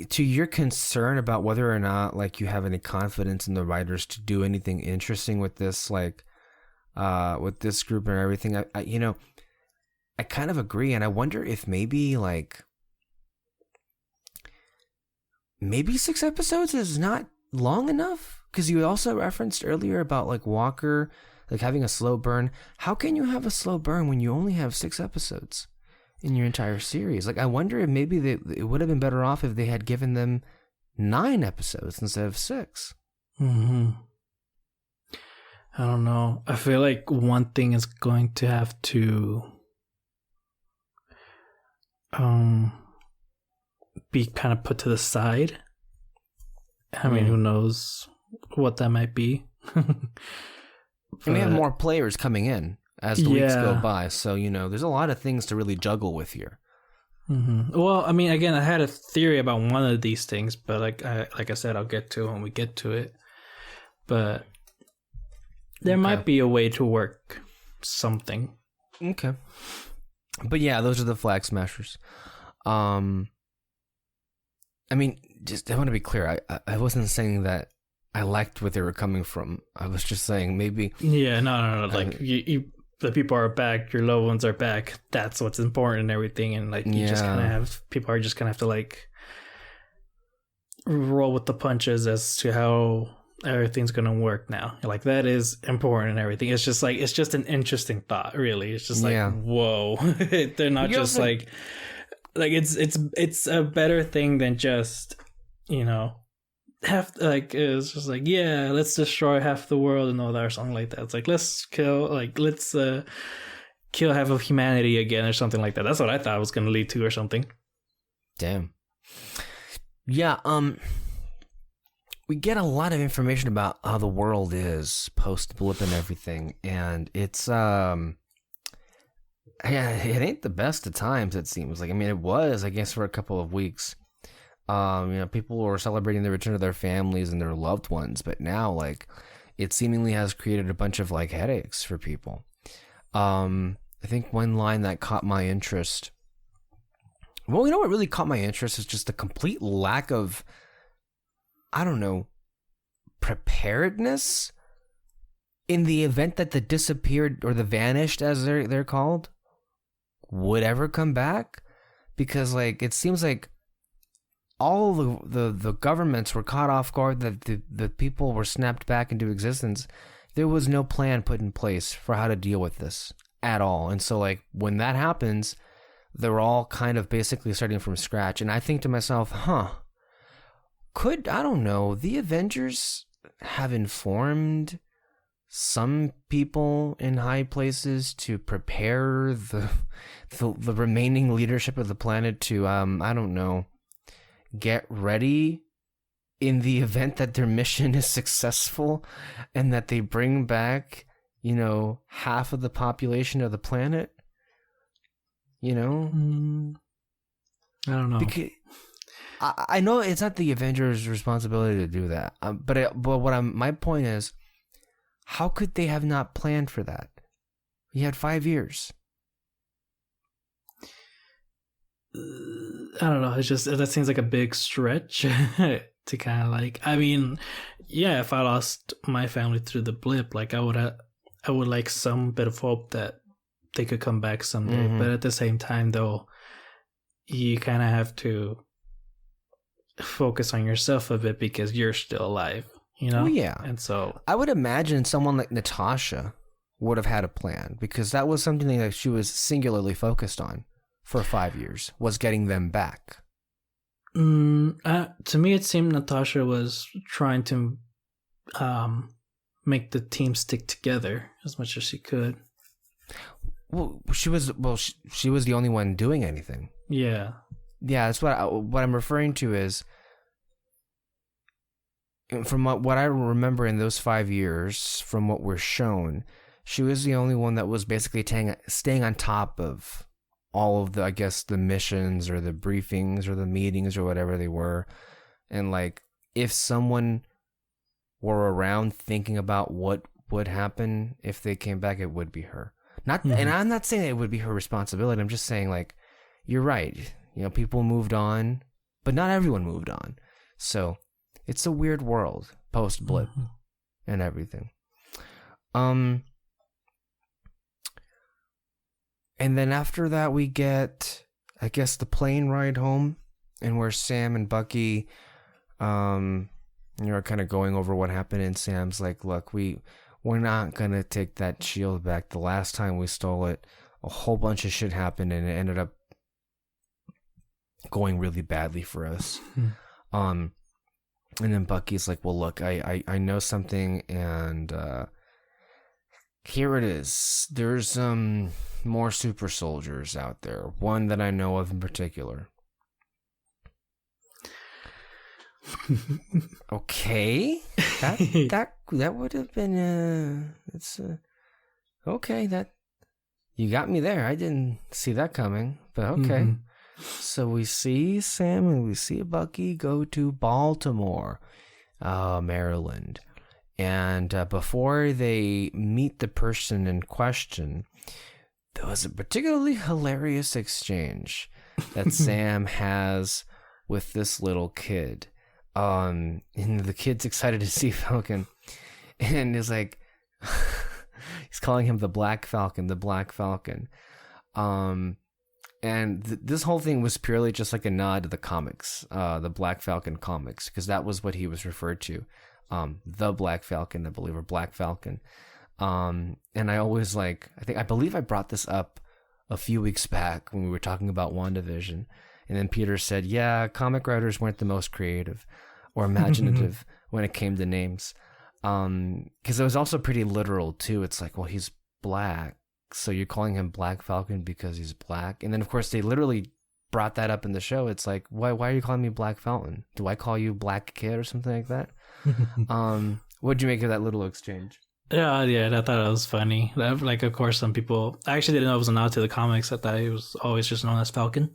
Speaker 1: to your concern about whether or not like you have any confidence in the writers to do anything interesting with this, like with this group and everything, I kind of agree, and I wonder if maybe 6 episodes is not long enough, because you also referenced earlier about like Walker like having a slow burn. How can you have a slow burn when you only have 6 episodes in your entire series? Like, I wonder if maybe it would have been better off if they had given them 9 episodes instead of 6.
Speaker 2: Mm-hmm. I don't know. I feel like one thing is going to have to be kind of put to the side. I mean, who knows what that might be.
Speaker 1: And we have more players coming in as the weeks go by, so there's a lot of things to really juggle with here.
Speaker 2: Mm-hmm. Well, I mean, again, I had a theory about one of these things, but like I said, I'll get to it when we get to it. But there might be a way to work something.
Speaker 1: Okay. But yeah, those are the Flag Smashers. I mean, I want to be clear. I wasn't saying that I liked where they were coming from. I was just saying maybe.
Speaker 2: Yeah, no. Like you, the people are back. Your loved ones are back. That's what's important and everything. And like you just kind of have, people are just gonna have to like roll with the punches as to how everything's gonna work now. Like that is important and everything. It's just an interesting thought, really. It's just like whoa. They're not just like it's a better thing than just half, like it's just like let's destroy half the world and all that or something like that. It's like let's kill half of humanity again or something like that. That's what I thought it was gonna lead to or something.
Speaker 1: Damn. Yeah, we get a lot of information about how the world is post blip and everything, and it's it ain't the best of times, it seems like. I mean, it was, I guess, for a couple of weeks. People were celebrating the return of their families and their loved ones, but now like it seemingly has created a bunch of like headaches for people. I think one line that caught my interest, well, what really caught my interest is just the complete lack of, I don't know, preparedness in the event that the disappeared or the vanished, as they're called, would ever come back. Because like it seems like all the governments were caught off guard, that the people were snapped back into existence. There was no plan put in place for how to deal with this at all. And so like when that happens, they're all kind of basically starting from scratch. And I think to myself, could, I don't know, the Avengers have informed some people in high places to prepare the remaining leadership of the planet to, I don't know, get ready in the event that their mission is successful and that they bring back, half of the population of the planet? I
Speaker 2: don't know.
Speaker 1: Because I know it's not the Avengers' responsibility to do that, but my point is, how could they have not planned for that? We had 5 years.
Speaker 2: I don't know. It's just, that seems like a big stretch. to kind of like, I mean, yeah, if I lost my family through the blip, like I would like some bit of hope that they could come back someday. But at the same time, though, you kind of have to focus on yourself a bit because you're still alive, you know?
Speaker 1: Oh, yeah.
Speaker 2: And so
Speaker 1: I would imagine someone like Natasha would have had a plan, because that was something that she was singularly focused on for 5 years, was getting them back.
Speaker 2: To me, it seemed Natasha was trying to make the team stick together as much as she could.
Speaker 1: Well, she was the only one doing anything.
Speaker 2: Yeah.
Speaker 1: Yeah, that's what I'm referring to is, from what I remember in those 5 years, from what we're shown, she was the only one that was basically staying on top of all of the, I guess, the missions or the briefings or the meetings or whatever they were. And like, if someone were around thinking about what would happen if they came back, it would be her. And I'm not saying it would be her responsibility. I'm just saying, like, you're right. You know, people moved on, but not everyone moved on. So it's a weird world post blip and everything. And then after that, we get, I guess, the plane ride home, and where Sam and Bucky, kind of going over what happened. And Sam's like, "Look, we're not gonna take that shield back. The last time we stole it, a whole bunch of shit happened, and it ended up going really badly for us." And then Bucky's like, "Well, look, I know something, and here it is. There's more super soldiers out there. One that I know of in particular." Okay, that would have been okay. That, you got me there. I didn't see that coming, but okay. So we see Sam and we see Bucky go to Baltimore, Maryland. And before they meet the person in question, there was a particularly hilarious exchange that Sam has with this little kid. And the kid's excited to see Falcon, and is like, he's calling him the Black Falcon. And this whole thing was purely just like a nod to the comics, the Black Falcon comics, because that was what he was referred to. The Black Falcon, I believe, or Black Falcon. And I always I believe I brought this up a few weeks back when we were talking about WandaVision. And then Peter said, yeah, comic writers weren't the most creative or imaginative when it came to names. Because it was also pretty literal, too. It's like, well, he's black, so you're calling him Black Falcon because he's black. And then, of course, they literally brought that up in the show. It's like, why are you calling me Black Falcon? Do I call you Black Kid or something like that? What'd you make of that little exchange?
Speaker 2: Yeah, I thought it was funny. Like, of course, some people... I actually didn't know it was a nod to the comics. I thought he was always just known as Falcon.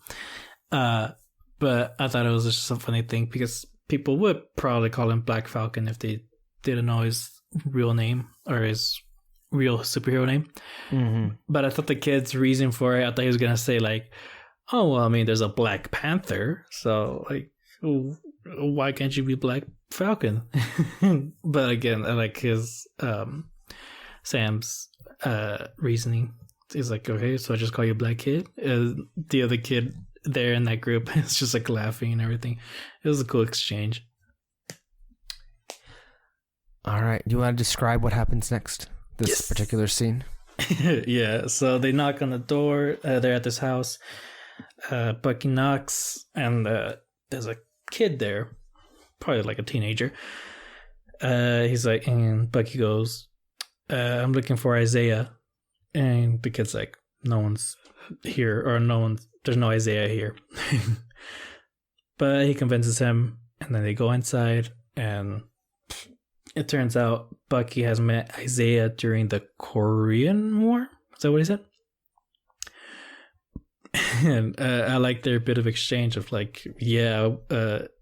Speaker 2: But I thought it was just a funny thing because people would probably call him Black Falcon if they didn't know his real name or his real superhero name. But I thought the kid's reason for it, I thought he was going to say like, oh, well, I mean, there's a Black Panther. So, like, why can't you be Black Falcon? But again, I like his, Sam's reasoning. He's like, okay, so I just call you Black Kid? The other kid there in that group is just like laughing and everything. It was a cool exchange.
Speaker 1: All right. Do you want to describe what happens next? This particular scene?
Speaker 2: Yeah. So they knock on the door. They're at this house. Bucky knocks, and there's a kid there, probably like a teenager. He's like, and Bucky goes, I'm looking for Isaiah. And the kid's like, no one's here, or there's no Isaiah here. But he convinces him, and then they go inside, and it turns out Bucky has met Isaiah during the Korean War. Is that what he said? And I like their bit of exchange of like,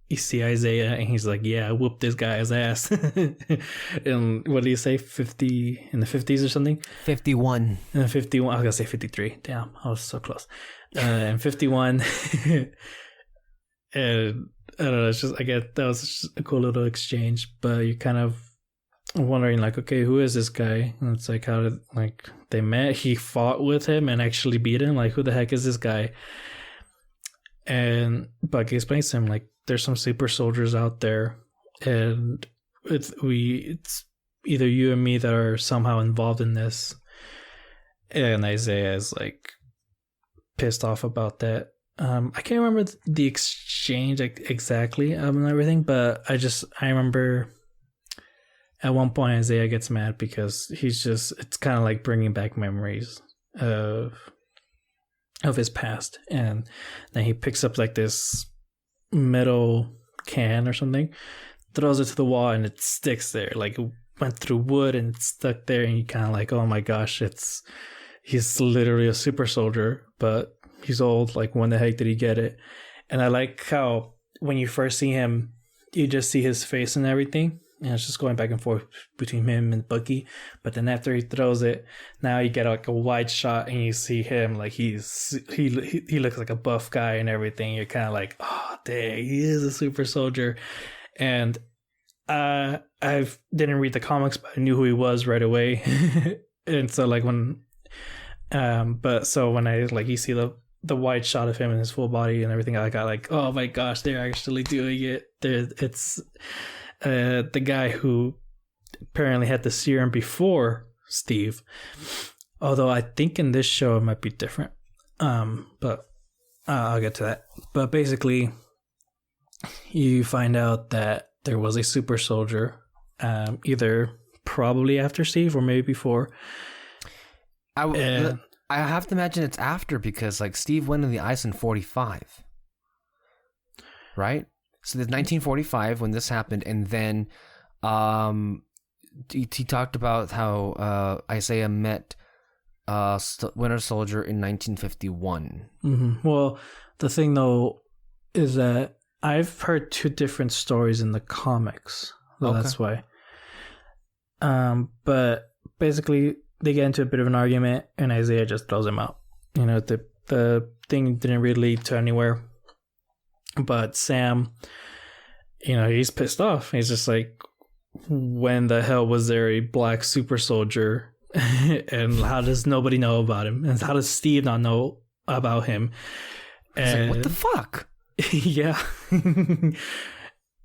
Speaker 2: you see Isaiah, and he's like, yeah, I whooped this guy's ass. And what do you say, 50 in the 50s or something?
Speaker 1: 51.
Speaker 2: 51. I was gonna say 53. Damn, I was so close. And 51. And I don't know, it's just, I get that was just a cool little exchange, but you're kind of wondering, like, okay, who is this guy? And it's like, how did, like, they met, he fought with him and actually beat him, like, who the heck is this guy? And Bucky explains to him, like, there's some super soldiers out there, and it's either you and me that are somehow involved in this. And Isaiah is like pissed off about that. I can't remember the exchange exactly and everything, but I remember at one point Isaiah gets mad because it's kind of like bringing back memories of his past, and then he picks up like this metal can or something, throws it to the wall, and it sticks there. Like, it went through wood and it's stuck there, and you kind of like, oh my gosh, he's literally a super soldier, but he's old. Like, when the heck did he get it? And I like how when you first see him, you just see his face and everything, and it's just going back and forth between him and Bucky. But then after he throws it, now you get like a wide shot and you see him, like, he looks like a buff guy and everything. You're kind of like, oh dang, he is a super soldier. And I didn't read the comics, but I knew who he was right away. And so like when I like, you see the wide shot of him and his full body and everything, I got like, oh my gosh, they're actually doing it. It's the guy who apparently had the serum before Steve. Although I think in this show it might be different. But I'll get to that. But basically, you find out that there was a super soldier, either probably after Steve or maybe before.
Speaker 1: I have to imagine it's after, because like Steve went in the ice in 45, right? So there's 1945 when this happened, and then he talked about how Isaiah met Winter Soldier in 1951.
Speaker 2: Mm-hmm. Well, the thing though is that I've heard two different stories in the comics, so okay. That's why. But basically, they get into a bit of an argument, and Isaiah just throws him out. You know, the thing didn't really lead to anywhere. But Sam, you know, he's pissed off. He's just like, when the hell was there a black super soldier? And how does nobody know about him? And how does Steve not know about him?
Speaker 1: And like, what the fuck?
Speaker 2: Yeah.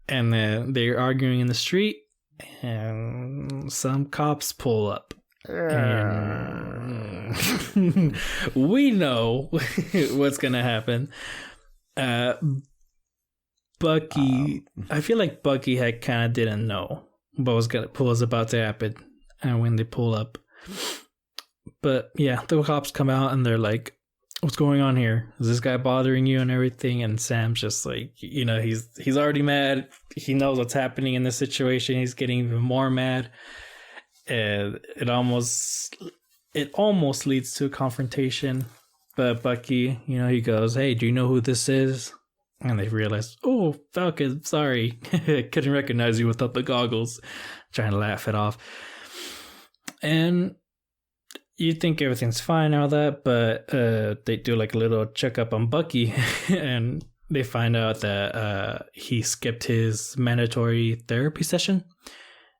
Speaker 2: And then they're arguing in the street, and some cops pull up. And we know what's gonna happen. Bucky, I feel like Bucky had kind of didn't know what was about to happen, and when they pull up. But yeah, the cops come out and they're like, what's going on here? Is this guy bothering you and everything? And Sam's just like, you know, he's already mad. He knows what's happening in this situation. He's getting even more mad. And it almost leads to a confrontation. But Bucky, you know, he goes, hey, do you know who this is? And they realize, oh, Falcon, sorry. Couldn't recognize you without the goggles. Trying to laugh it off. And you think everything's fine and all that, but they do like a little checkup on Bucky, and they find out that he skipped his mandatory therapy session,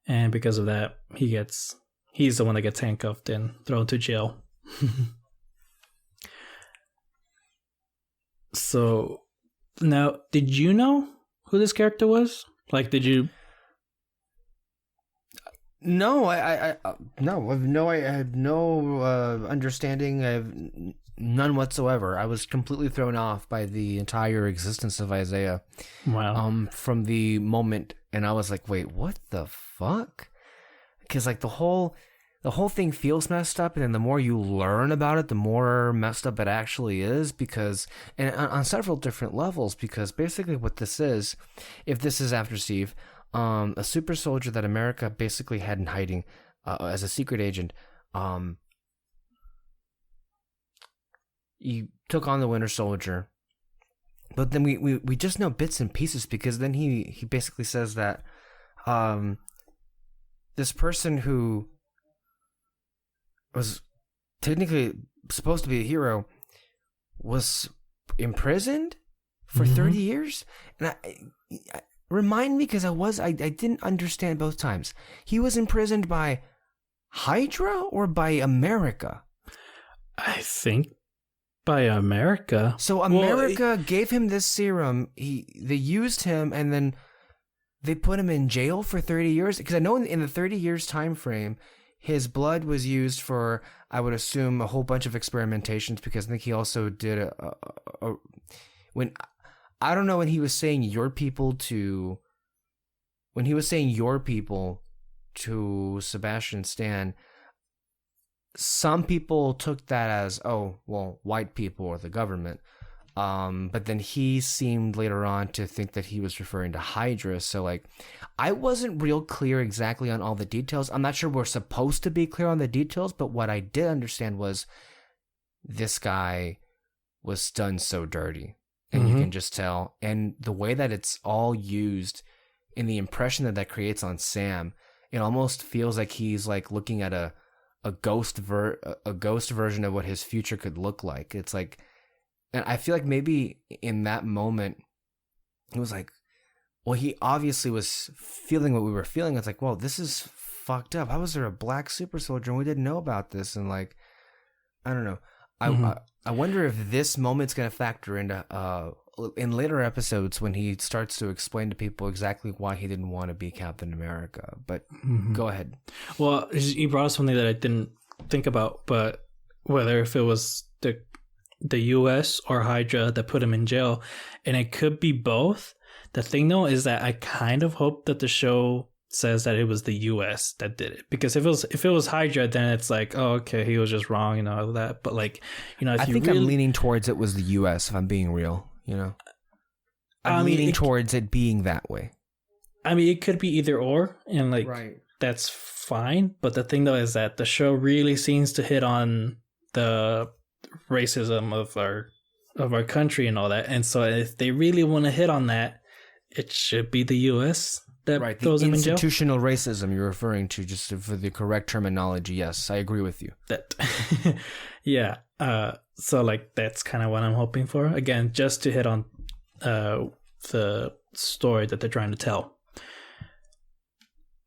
Speaker 2: and because of that, he's the one that gets handcuffed and thrown to jail. So now, did you know who this character was? Like, did you?
Speaker 1: No, I had no understanding. I have none whatsoever. I was completely thrown off by the entire existence of Isaiah.
Speaker 2: Wow.
Speaker 1: From the moment, and I was like, wait, what the fuck? Because like the whole thing feels messed up, and then the more you learn about it, the more messed up it actually is. Because, and on several different levels, because basically what this is, if this is after Steve, a super soldier that America basically had in hiding as a secret agent, he took on the Winter Soldier, but then we just know bits and pieces, because then he basically says that this person who was technically supposed to be a hero was imprisoned for 30 years? And I remind me, because I didn't understand both times. He was imprisoned by Hydra or by America?
Speaker 2: I think by America.
Speaker 1: So America gave him this serum. They used him, and then they put him in jail for 30 years. Because I know in the 30 years time frame, his blood was used for, I would assume, a whole bunch of experimentations. Because I think he also did when I don't know when he was saying your people to Sebastian Stan. Some people took that as, oh, well, white people or the government. But then he seemed later on to think that he was referring to Hydra. So, like, I wasn't real clear exactly on all the details. I'm not sure we're supposed to be clear on the details, but what I did understand was this guy was done so dirty. And you can just tell. And the way that it's all used in the impression that creates on Sam, it almost feels like he's like looking at a ghost version of what his future could look like. It's like, and I feel like maybe in that moment, it was like, well, he obviously was feeling what we were feeling. It's like, well, this is fucked up. How was there a black super soldier and we didn't know about this? And like, I don't know. I wonder if this moment's going to factor into in later episodes when he starts to explain to people exactly why he didn't want to be Captain America. But go ahead.
Speaker 2: Well, you brought up something that I didn't think about, but whether if it was the U.S. or Hydra that put him in jail, and it could be both. The thing though is that I kind of hope that the show says that it was the U.S. that did it, because if it was Hydra, then it's like, oh, okay, he was just wrong and all that. But like, if
Speaker 1: I think I'm leaning towards it was the U.S. if I'm being real. I'm leaning towards it being that way.
Speaker 2: I mean, it could be either or, and like that's fine. But the thing though is that the show really seems to hit on the racism of our country and all that. And so if they really want to hit on that, it should be the U.S. that throws him in jail.
Speaker 1: Institutional racism you're referring to, just for the correct terminology. Yes, I agree with you.
Speaker 2: That, yeah. So like that's kind of what I'm hoping for. Again, just to hit on the story that they're trying to tell.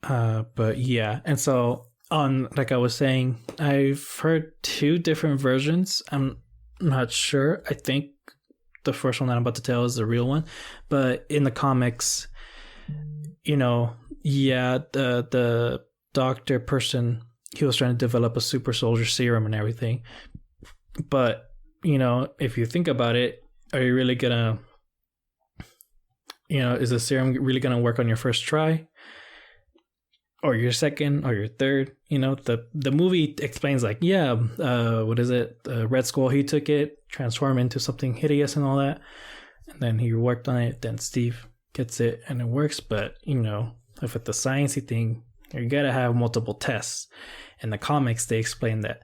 Speaker 2: But yeah, and so like I was saying, I've heard two different versions. I'm not sure. I think the first one that I'm about to tell is the real one, but in the comics, the doctor person, he was trying to develop a super soldier serum and everything. But, if you think about it, are you really gonna, is the serum really gonna work on your first try? Or your second, or your third? The movie explains like, what is it? Red Skull, he took it, transformed into something hideous and all that. And then he worked on it, then Steve gets it and it works. But, if it's the sciencey thing, you gotta have multiple tests. In the comics, they explain that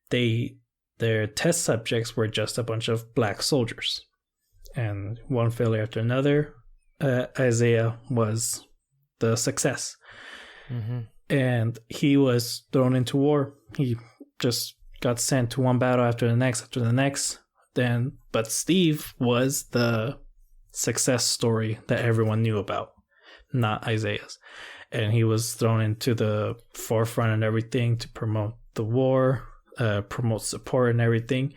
Speaker 2: their test subjects were just a bunch of black soldiers. And one failure after another, Isaiah was the success. Mm-hmm. And he was thrown into war. He just got sent to one battle after the next. But Steve was the success story that everyone knew about, not Isaiah's. And he was thrown into the forefront and everything to promote the war, promote support and everything.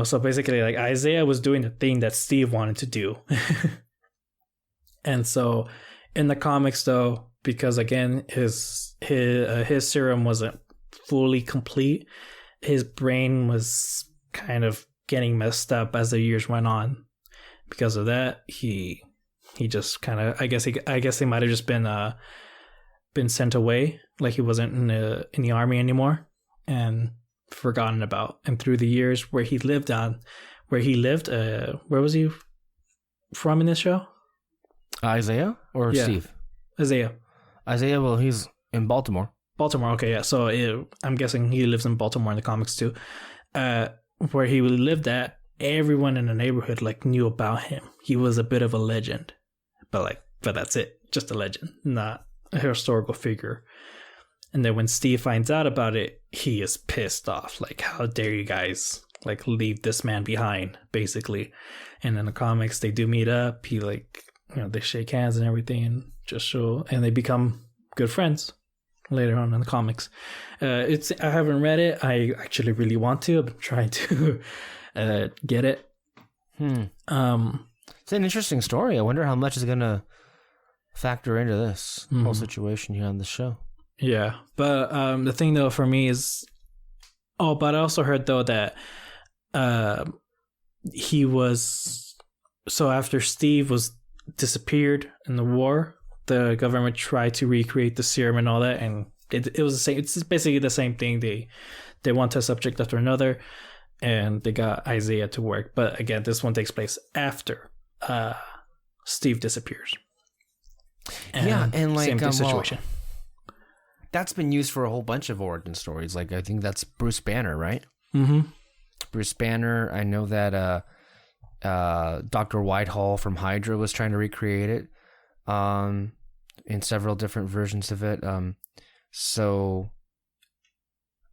Speaker 2: So basically, like, Isaiah was doing the thing that Steve wanted to do. And so in the comics, though, because again, his serum wasn't fully complete, his brain was kind of getting messed up as the years went on. Because of that, he just kind of, I guess he might have just been sent away, like he wasn't in the army anymore, and forgotten about. And through the years where he lived, where was he from in this show?
Speaker 1: Isaiah or Steve?
Speaker 2: Isaiah,
Speaker 1: well, he's in Baltimore.
Speaker 2: Okay, yeah. So I'm guessing he lives in Baltimore in the comics too. Where he lived at, everyone in the neighborhood like knew about him. He was a bit of a legend, but that's it, just a legend, not a historical figure. And then when Steve finds out about it, he is pissed off. Like, how dare you guys like leave this man behind, basically. And in the comics, they do meet up. He like, they shake hands and everything, and they become good friends later on in the comics. I haven't read it. I actually really want to. I'm trying to get it.
Speaker 1: It's an interesting story. I wonder how much is gonna factor into this whole situation here on the show.
Speaker 2: Yeah, but the thing though for me is, but I also heard though that he was, so after Steve was disappeared in the war, the government tried to recreate the serum and all that, and it was the same. It's basically the same thing. They one test subject after another, and they got Isaiah to work. But again, this one takes place after Steve disappears.
Speaker 1: And like
Speaker 2: same situation.
Speaker 1: That's been used for a whole bunch of origin stories. Like I think that's Bruce Banner, right?
Speaker 2: Mm-hmm.
Speaker 1: Bruce Banner. I know that Dr. Whitehall from Hydra was trying to recreate it in several different versions of it. So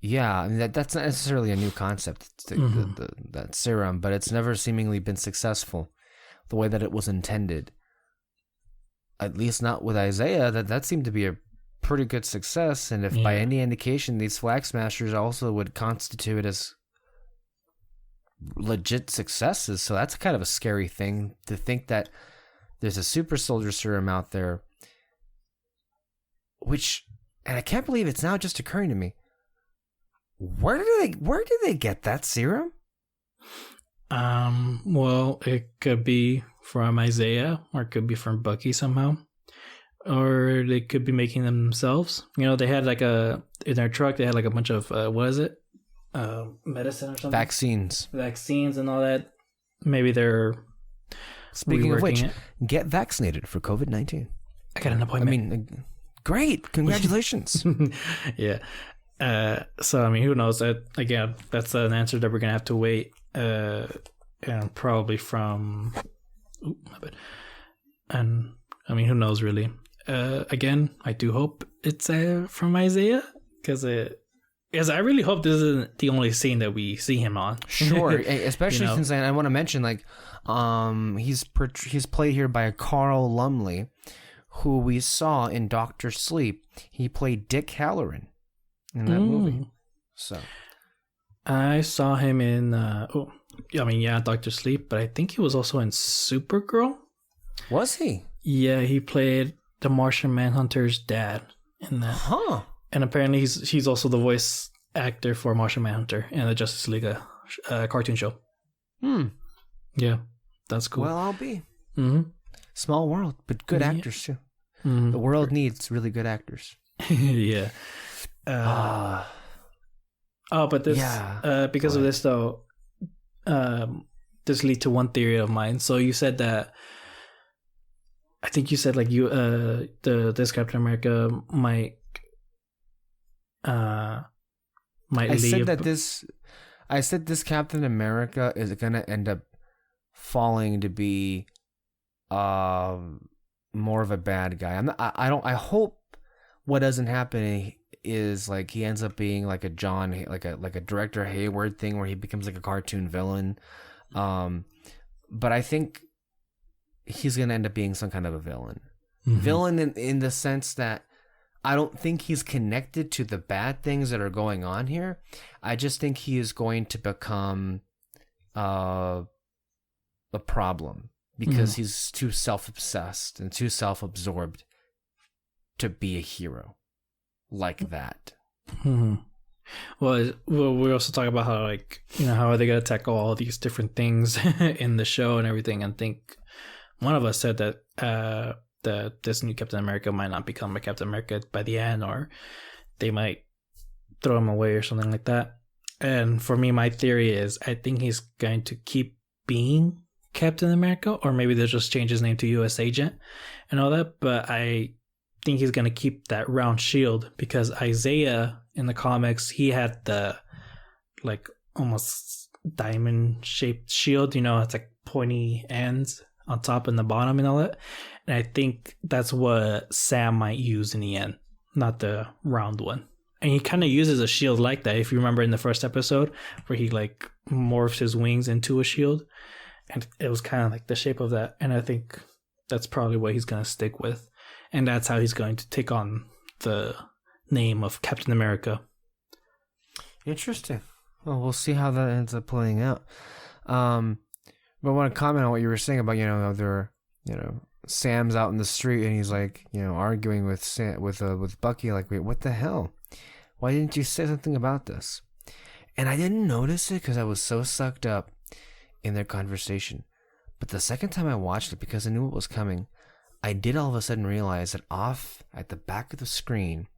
Speaker 1: yeah, I mean that's not necessarily a new concept, that serum, but it's never seemingly been successful the way that it was intended. At least not with Isaiah. That seemed to be a pretty good success, and if by any indication these Flag Smashers also would constitute as legit successes, so that's kind of a scary thing to think that there's a super soldier serum out there, and I can't believe it's now just occurring to me. Where do they get that serum?
Speaker 2: Well, it could be from Isaiah, or it could be from Bucky somehow, or they could be making them themselves. They had like in their truck, they had like a bunch of what is it? Medicine or something? Vaccines and all that. Maybe they're
Speaker 1: Speaking of which,
Speaker 2: it.
Speaker 1: Get vaccinated for COVID-19.
Speaker 2: I got an appointment.
Speaker 1: I mean, great. Congratulations.
Speaker 2: Yeah. So, I mean, who knows? Again, that's an answer that we're going to have to wait. And probably from... Ooh, my bad. And, I mean, who knows, really? Again, I do hope it's from Isaiah, because I really hope this isn't the only scene that we see him on.
Speaker 1: Sure, especially since I want to mention, like, he's played here by Carl Lumley, who we saw in Doctor Sleep. He played Dick Halloran in that movie. So
Speaker 2: I saw him in Doctor Sleep, but I think he was also in Supergirl.
Speaker 1: Was he?
Speaker 2: Yeah, he played the Martian Manhunter's dad in that.
Speaker 1: Huh.
Speaker 2: And apparently he's also the voice actor for Martian Manhunter in the Justice League cartoon show. Yeah, that's cool.
Speaker 1: Well, I'll be. Small world, but good actors too. The world needs really good actors.
Speaker 2: Yeah. But this, because of this though, this lead to one theory of mine. So you said that, I think you said like this Captain America might leave.
Speaker 1: I said this Captain America is gonna end up falling to be more of a bad guy. I hope what doesn't happen is like he ends up being like a Director Hayward thing where he becomes like a cartoon villain. But I think he's gonna end up being some kind of a villain. Villain in the sense that I don't think he's connected to the bad things that are going on here. I just think he is going to become a problem because he's too self-obsessed and too self-absorbed to be a hero like that.
Speaker 2: Well, we also talk about how, like, how are they going to tackle all these different things in the show and everything. And think one of us said that this new Captain America might not become a Captain America by the end, or they might throw him away or something like that. And for me, my theory is I think he's going to keep being Captain America, or maybe they'll just change his name to U.S. Agent and all that. But I think he's going to keep that round shield, because Isaiah in the comics, he had the like almost diamond shaped shield, it's like pointy ends on top and the bottom and all that. And I think that's what Sam might use in the end, not the round one. And he kind of uses a shield like that. If you remember in the first episode where he like morphs his wings into a shield, and it was kind of like the shape of that. And I think that's probably what he's going to stick with. And that's how he's going to take on the name of Captain America.
Speaker 1: Interesting. Well, we'll see how that ends up playing out. But I want to comment on what you were saying about, Sam's out in the street and he's like, arguing with Bucky, like, wait, what the hell? Why didn't you say something about this? And I didn't notice it because I was so sucked up in their conversation. But the second time I watched it, because I knew what was coming, I did all of a sudden realize that off at the back of the screen,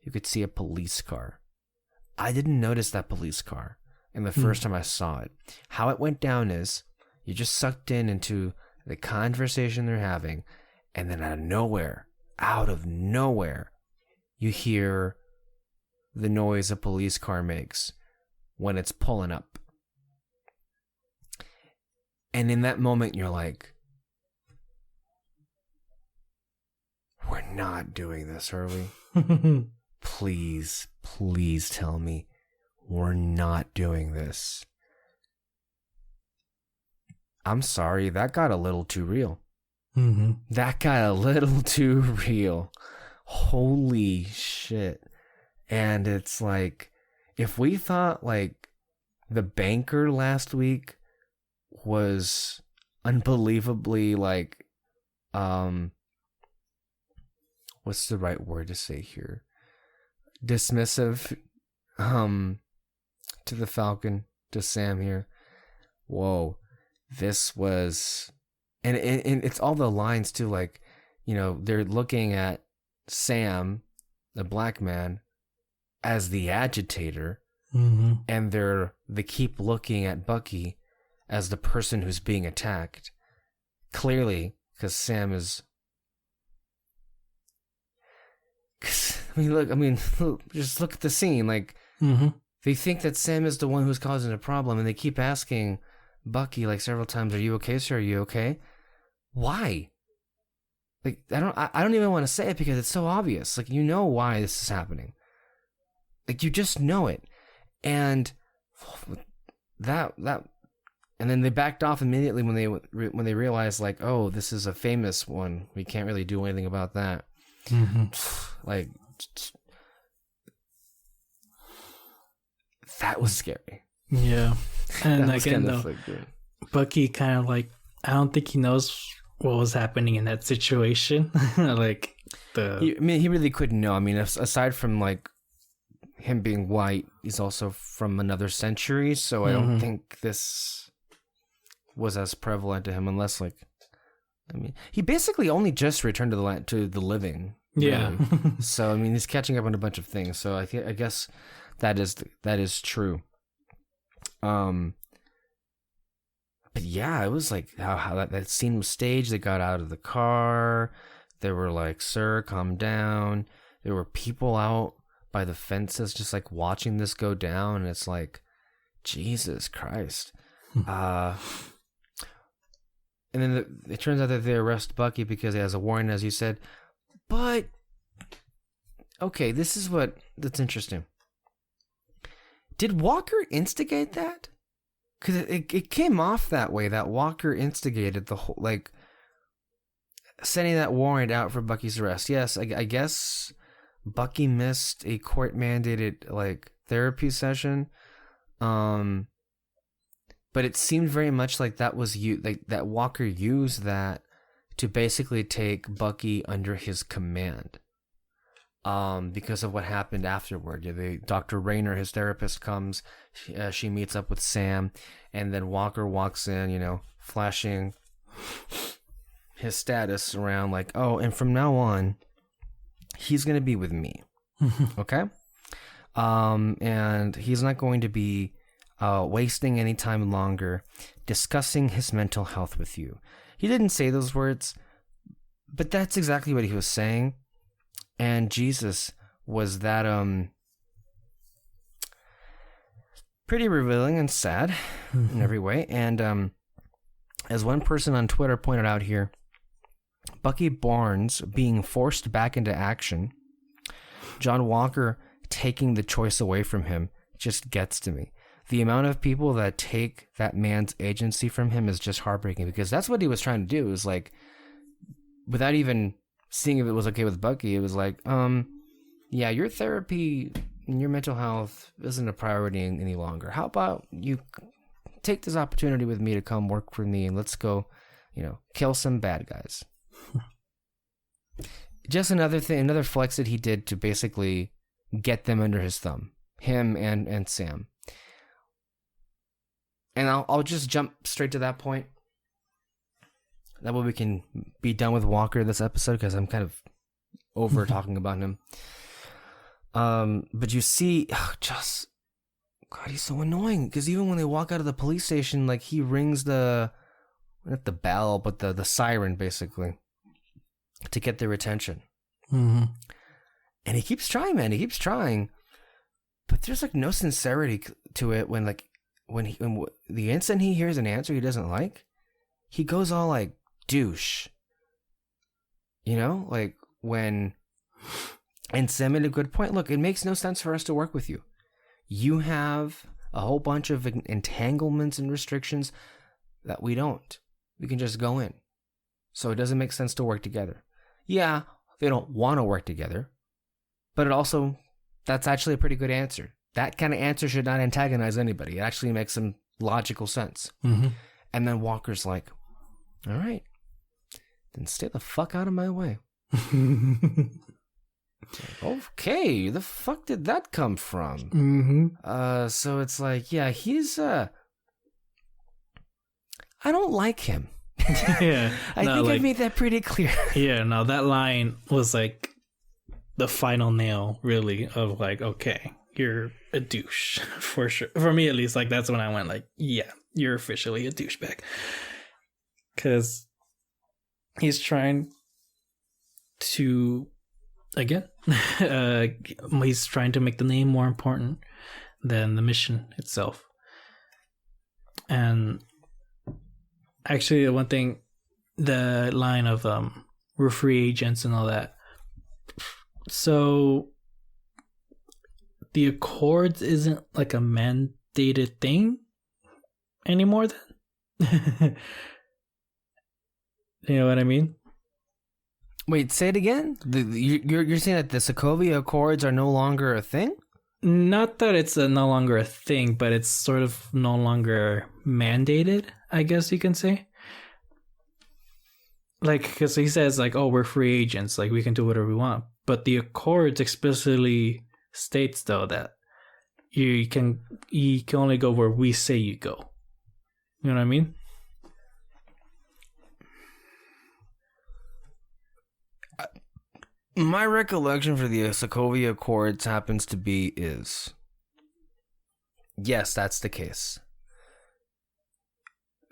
Speaker 1: you could see a police car. I didn't notice that police car in the first time I saw it. How it went down is you're just sucked into the conversation they're having, and then out of nowhere, you hear the noise a police car makes when it's pulling up. And in that moment, you're like, we're not doing this, are we? Please tell me we're not doing this. I'm sorry, that got a little too real.
Speaker 2: Mm-hmm.
Speaker 1: That got a little too real. Holy shit. And it's like, if we thought like the banker last week was unbelievably like, what's the right word to say here? Dismissive, to the Falcon, to Sam here. Whoa, this was, and it's all the lines too, like, they're looking at Sam, the black man, as the agitator, and they keep looking at Bucky as the person who's being attacked. Clearly, because Sam is. Just look at the scene. Like, they think that Sam is the one who's causing a problem, and they keep asking Bucky like several times, "Are you okay, sir? Are you okay?" Why? Like, I don't even want to say it because it's so obvious. Like, why this is happening. Like, you just know it, and that, and then they backed off immediately when they realized, like, oh, this is a famous one. We can't really do anything about that. Like, that was scary.
Speaker 2: Yeah. And again, though, Bucky kind of like, I don't think he knows what was happening in that situation. Like, he
Speaker 1: really couldn't know. I mean, aside from like him being white, he's also from another century, so I don't think this was as prevalent to him, unless like, I mean, he basically only just returned to the living.
Speaker 2: Yeah.
Speaker 1: Really. So I mean, he's catching up on a bunch of things. So I guess that is true. But yeah, it was like how that scene was staged. They got out of the car. They were like, "Sir, calm down." There were people out by the fences just like watching this go down, and it's like, Jesus Christ. And then it turns out that they arrest Bucky because he has a warrant, as you said. But okay, this is that's interesting. Did Walker instigate that? Because it came off that way, that Walker instigated the whole, like, sending that warrant out for Bucky's arrest. Yes, I guess Bucky missed a court-mandated, like, therapy session. But it seemed very much like that was that Walker used that to basically take Bucky under his command. Because of what happened afterward. Dr. Rayner, his therapist, comes. She meets up with Sam, and then Walker walks in, flashing his status around like, oh, and from now on, he's going to be with me. Okay? And he's not going to be wasting any time longer discussing his mental health with you. He didn't say those words, but that's exactly what he was saying. And Jesus was that pretty revealing and sad in every way. And as one person on Twitter pointed out here, Bucky Barnes being forced back into action, John Walker taking the choice away from him just gets to me. The amount of people that take that man's agency from him is just heartbreaking, because that's what he was trying to do. It was like, without even seeing if it was okay with Bucky, it was like, yeah, your therapy and your mental health isn't a priority any longer. How about you take this opportunity with me to come work for me, and let's go, kill some bad guys. Just another thing, another flex that he did to basically get them under his thumb, him and Sam. And I'll just jump straight to that point. That way we can be done with Walker this episode, because I'm kind of over talking about him. But you see, God, he's so annoying, because even when they walk out of the police station, like, he rings not the bell, but the siren, basically, to get their attention.
Speaker 2: Mm-hmm.
Speaker 1: And he keeps trying, man. He keeps trying, but there's like no sincerity to it. When the instant he hears an answer he doesn't like, he goes all like douche. Like when. And Sam made a good point. Look, it makes no sense for us to work with you. You have a whole bunch of entanglements and restrictions that we don't. We can just go in. So it doesn't make sense to work together. Yeah, they don't want to work together. But that's actually a pretty good answer. That kind of answer should not antagonize anybody. It actually makes some logical sense.
Speaker 2: Mm-hmm.
Speaker 1: And then Walker's like, all right, then stay the fuck out of my way. Okay, the fuck did that come from?
Speaker 2: Mm-hmm.
Speaker 1: So it's like, yeah, he's I don't like him.
Speaker 2: Yeah,
Speaker 1: I think I made that pretty clear.
Speaker 2: Yeah, no, that line was like the final nail, really, of like, okay, you're a douche for sure. For me, at least, like, that's when I went like, yeah, you're officially a douchebag, because he's trying to. Again, he's trying to make the name more important than the mission itself. And actually, one thing, the line of we're free agents and all that. So the Accords isn't like a mandated thing anymore then? You know what I mean?
Speaker 1: Wait, say it again? You're saying that the Sokovia Accords are no longer a thing?
Speaker 2: Not that it's no longer a thing, but it's sort of no longer mandated, I guess you can say. Like, because he says, like, oh, we're free agents, like, we can do whatever we want. But the Accords explicitly states, though, that you can only go where we say you go. You know what I mean?
Speaker 1: My recollection for the Sokovia Accords happens to be yes, that's the case.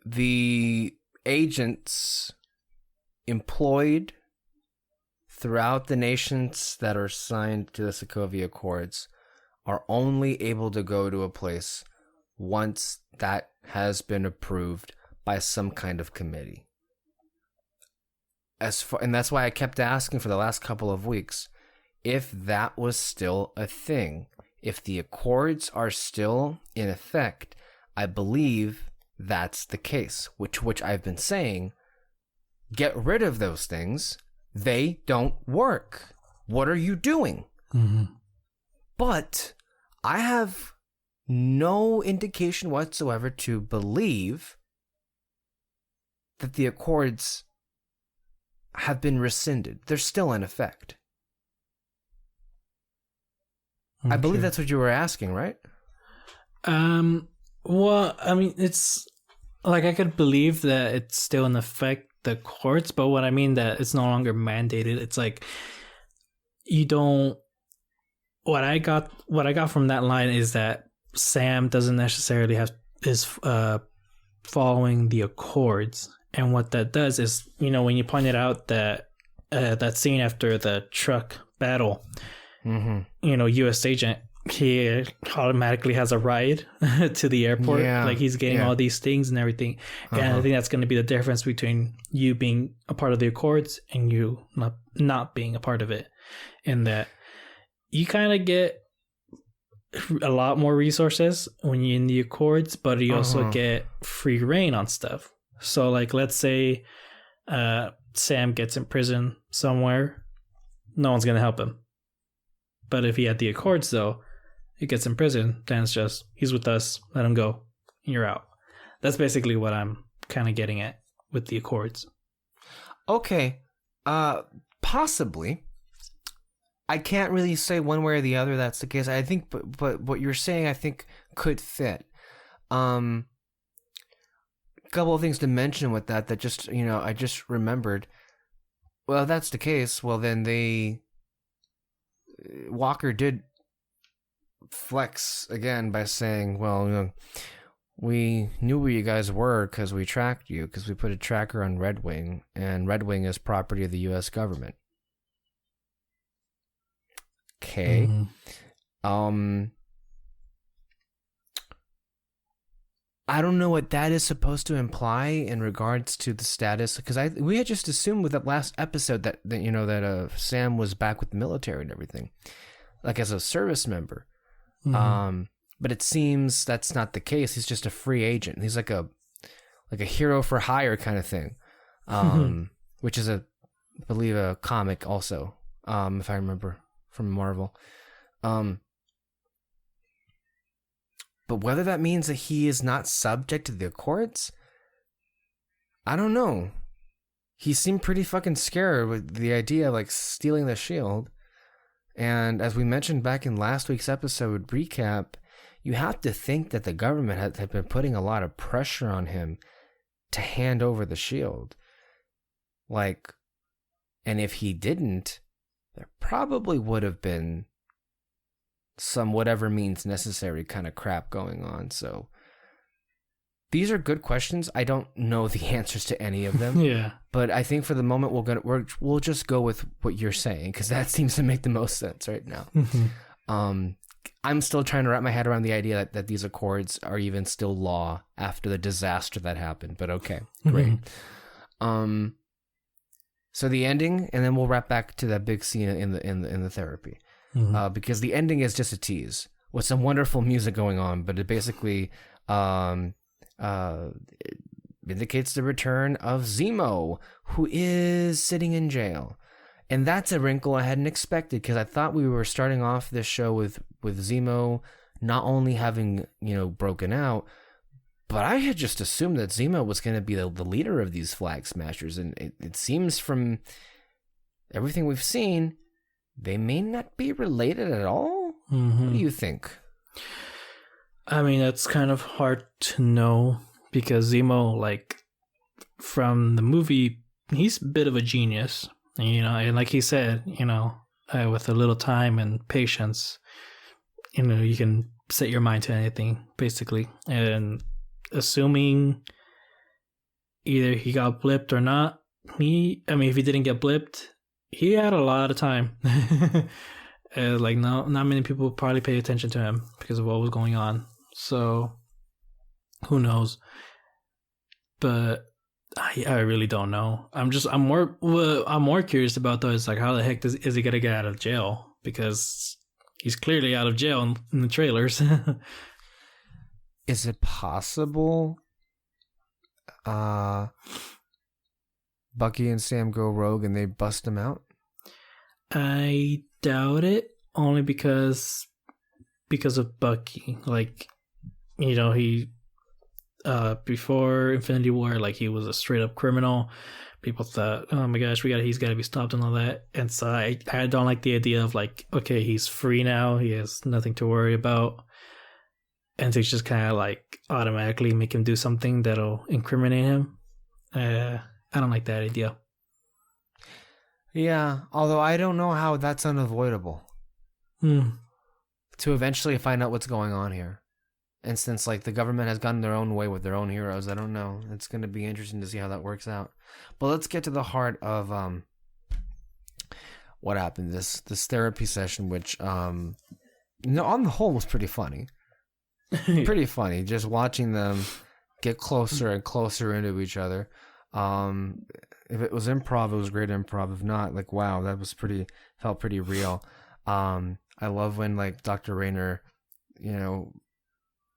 Speaker 1: The agents employed throughout the nations that are signed to the Sokovia Accords are only able to go to a place once that has been approved by some kind of committee. And that's why I kept asking for the last couple of weeks if that was still a thing. If the Accords are still in effect, I believe that's the case, which I've been saying. Get rid of those things. They don't work. What are you doing?
Speaker 2: Mm-hmm.
Speaker 1: But I have no indication whatsoever to believe that the Accords have been rescinded. They're still in effect. Okay. I believe that's what you were asking, right?
Speaker 2: Well, I mean, it's like, I could believe that it's still in effect, the courts, but what I mean that it's no longer mandated. It's like, you don't. What I got from that line is that Sam doesn't necessarily is following the Accords. And what that does is, when you pointed out that that scene after the truck battle, U.S. agent, he automatically has a ride to the airport. Yeah, like, he's getting all these things and everything. And I think that's going to be the difference between you being a part of the Accords and you not being a part of it. In that you kind of get a lot more resources when you're in the Accords, but you also
Speaker 1: Uh-huh.
Speaker 2: get free reign on stuff. So, like, let's say Sam gets in prison somewhere, no one's gonna help him. But if he had the Accords, though, he gets in prison, then it's just he's with us, let him go, and you're out. That's basically what I'm kind of getting at with the Accords.
Speaker 1: Okay. Possibly. I can't really say one way or the other that's the case. I think, but what you're saying, I think, could fit. A couple of things to mention with that just, I just remembered. Well, if that's the case, well, then Walker did flex again by saying, well, we knew where you guys were because we tracked you, because we put a tracker on Red Wing, and Red Wing is property of the U.S. government. Okay.
Speaker 2: Mm-hmm.
Speaker 1: I don't know what that is supposed to imply in regards to the status, because we had just assumed with that last episode that Sam was back with the military and everything, like as a service member.
Speaker 2: Mm-hmm.
Speaker 1: But it seems that's not the case. He's just a free agent. He's like a hero for hire kind of thing, which is I believe a comic also, if I remember from Marvel. But whether that means that he is not subject to the Accords, I don't know. He seemed pretty fucking scared with the idea of like stealing the shield. And as we mentioned back in last week's episode recap, you have to think that the government had been putting a lot of pressure on him to hand over the shield. Like, and if he didn't, there probably would have been some whatever means necessary kind of crap going on. So these are good questions. I don't know the answers to any of them.
Speaker 2: Yeah.
Speaker 1: But I think for the moment we'll just go with what you're saying, because that seems to make the most sense right now. I'm still trying to wrap my head around the idea that these Accords are even still law after the disaster that happened. But okay, great. So the ending, and then we'll wrap back to that big scene in the therapy, because the ending is just a tease with some wonderful music going on, but it basically it indicates the return of Zemo, who is sitting in jail. And that's a wrinkle I hadn't expected, because I thought we were starting off this show with Zemo not only having, broken out, but I had just assumed that Zemo was going to be the leader of these Flag Smashers. And it seems from everything we've seen, they may not be related at all. What do you think?
Speaker 2: I mean, it's kind of hard to know, because Zemo, like, from the movie, he's a bit of a genius. And like he said, with a little time and patience, you can set your mind to anything, basically. And assuming either he got blipped or not, if he didn't get blipped, he had a lot of time. Like, not many people probably paid attention to him because of what was going on. So, who knows? But I really don't know. I'm more curious about though is like, how the heck is he gonna get out of jail? Because he's clearly out of jail in the trailers.
Speaker 1: Is it possible Bucky and Sam go rogue and they bust him out?
Speaker 2: I doubt it, only because of Bucky. Like, he before Infinity War, like, he was a straight up criminal. People thought, oh my gosh, he's got to be stopped and all that. And so I don't like the idea of like, okay, he's free now, he has nothing to worry about, and to just kind of like automatically make him do something that'll incriminate him. I don't like that idea.
Speaker 1: Yeah, although I don't know how that's unavoidable. To eventually find out what's going on here. And since like the government has gotten their own way with their own heroes, I don't know. It's going to be interesting to see how that works out. But let's get to the heart of what happened. This therapy session, which on the whole was pretty funny. Pretty funny, just watching them get closer and closer into each other. If it was improv, it was great improv. If not, like, wow, that was felt pretty real. I love when like Dr. Rayner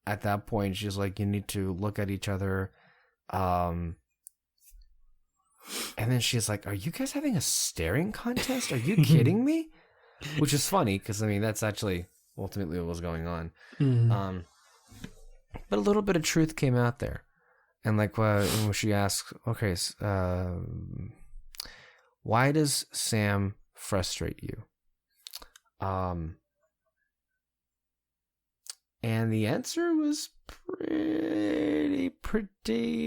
Speaker 1: at that point, she's like, you need to look at each other. And then she's like, are you guys having a staring contest? Are you kidding me? Which is funny because, I mean, that's actually ultimately what was going on. But a little bit of truth came out there. And like when she asks, okay, why does Sam frustrate you? And the answer was pretty,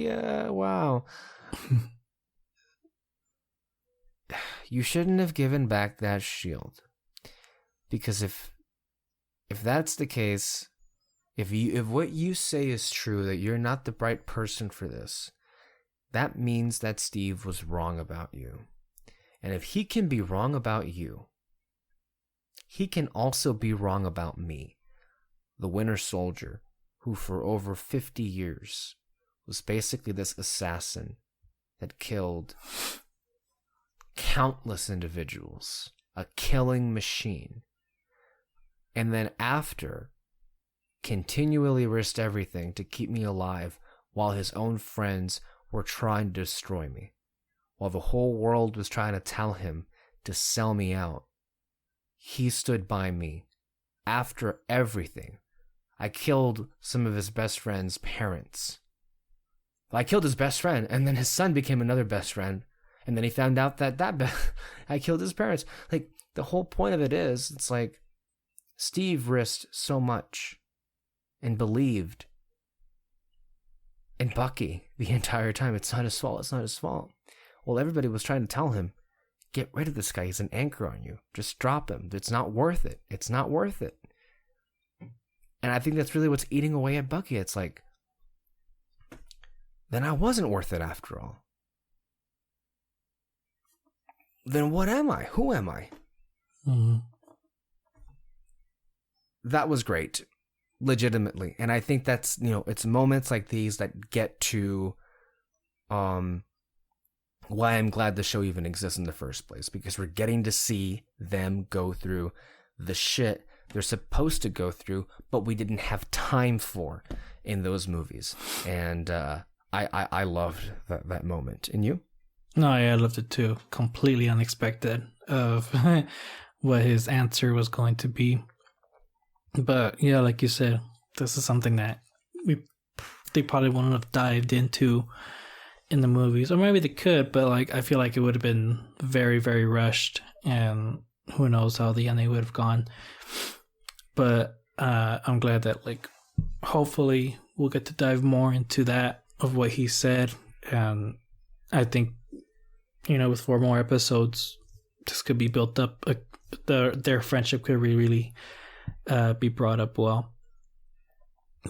Speaker 1: wow. You shouldn't have given back that shield. Because if that's the case, if what you say is true, that you're not the right person for this, that means that Steve was wrong about you. And if he can be wrong about you, he can also be wrong about me, the Winter Soldier, who for over 50 years was basically this assassin that killed countless individuals, a killing machine. And then after, continually risked everything to keep me alive while his own friends were trying to destroy me. While the whole world was trying to tell him to sell me out, he stood by me. After everything, I killed some of his best friend's parents. I killed his best friend, and then his son became another best friend. And then he found out that I killed his parents. Like, the whole point of it is, it's like, Steve risked so much and believed in Bucky the entire time. It's not his fault. It's not his fault. Well, everybody was trying to tell him, get rid of this guy. He's an anchor on you. Just drop him. It's not worth it. It's not worth it. And I think that's really what's eating away at Bucky. It's like, then I wasn't worth it after all. Then what am I? Who am I?
Speaker 2: Mm-hmm.
Speaker 1: That was great. Legitimately. And I think that's, it's moments like these that get to why I'm glad the show even exists in the first place, because we're getting to see them go through the shit they're supposed to go through, but we didn't have time for in those movies. And I loved that moment. And you?
Speaker 2: No, yeah, I loved it too. Completely unexpected of what his answer was going to be. But yeah, like you said, this is something that they probably wouldn't have dived into in the movies, or maybe they could, but like I feel like it would have been very, very rushed, and who knows how the ending would have gone. But I'm glad that like hopefully we'll get to dive more into that of what he said, and I think with 4 more episodes, this could be built up. Their friendship could really be brought up well.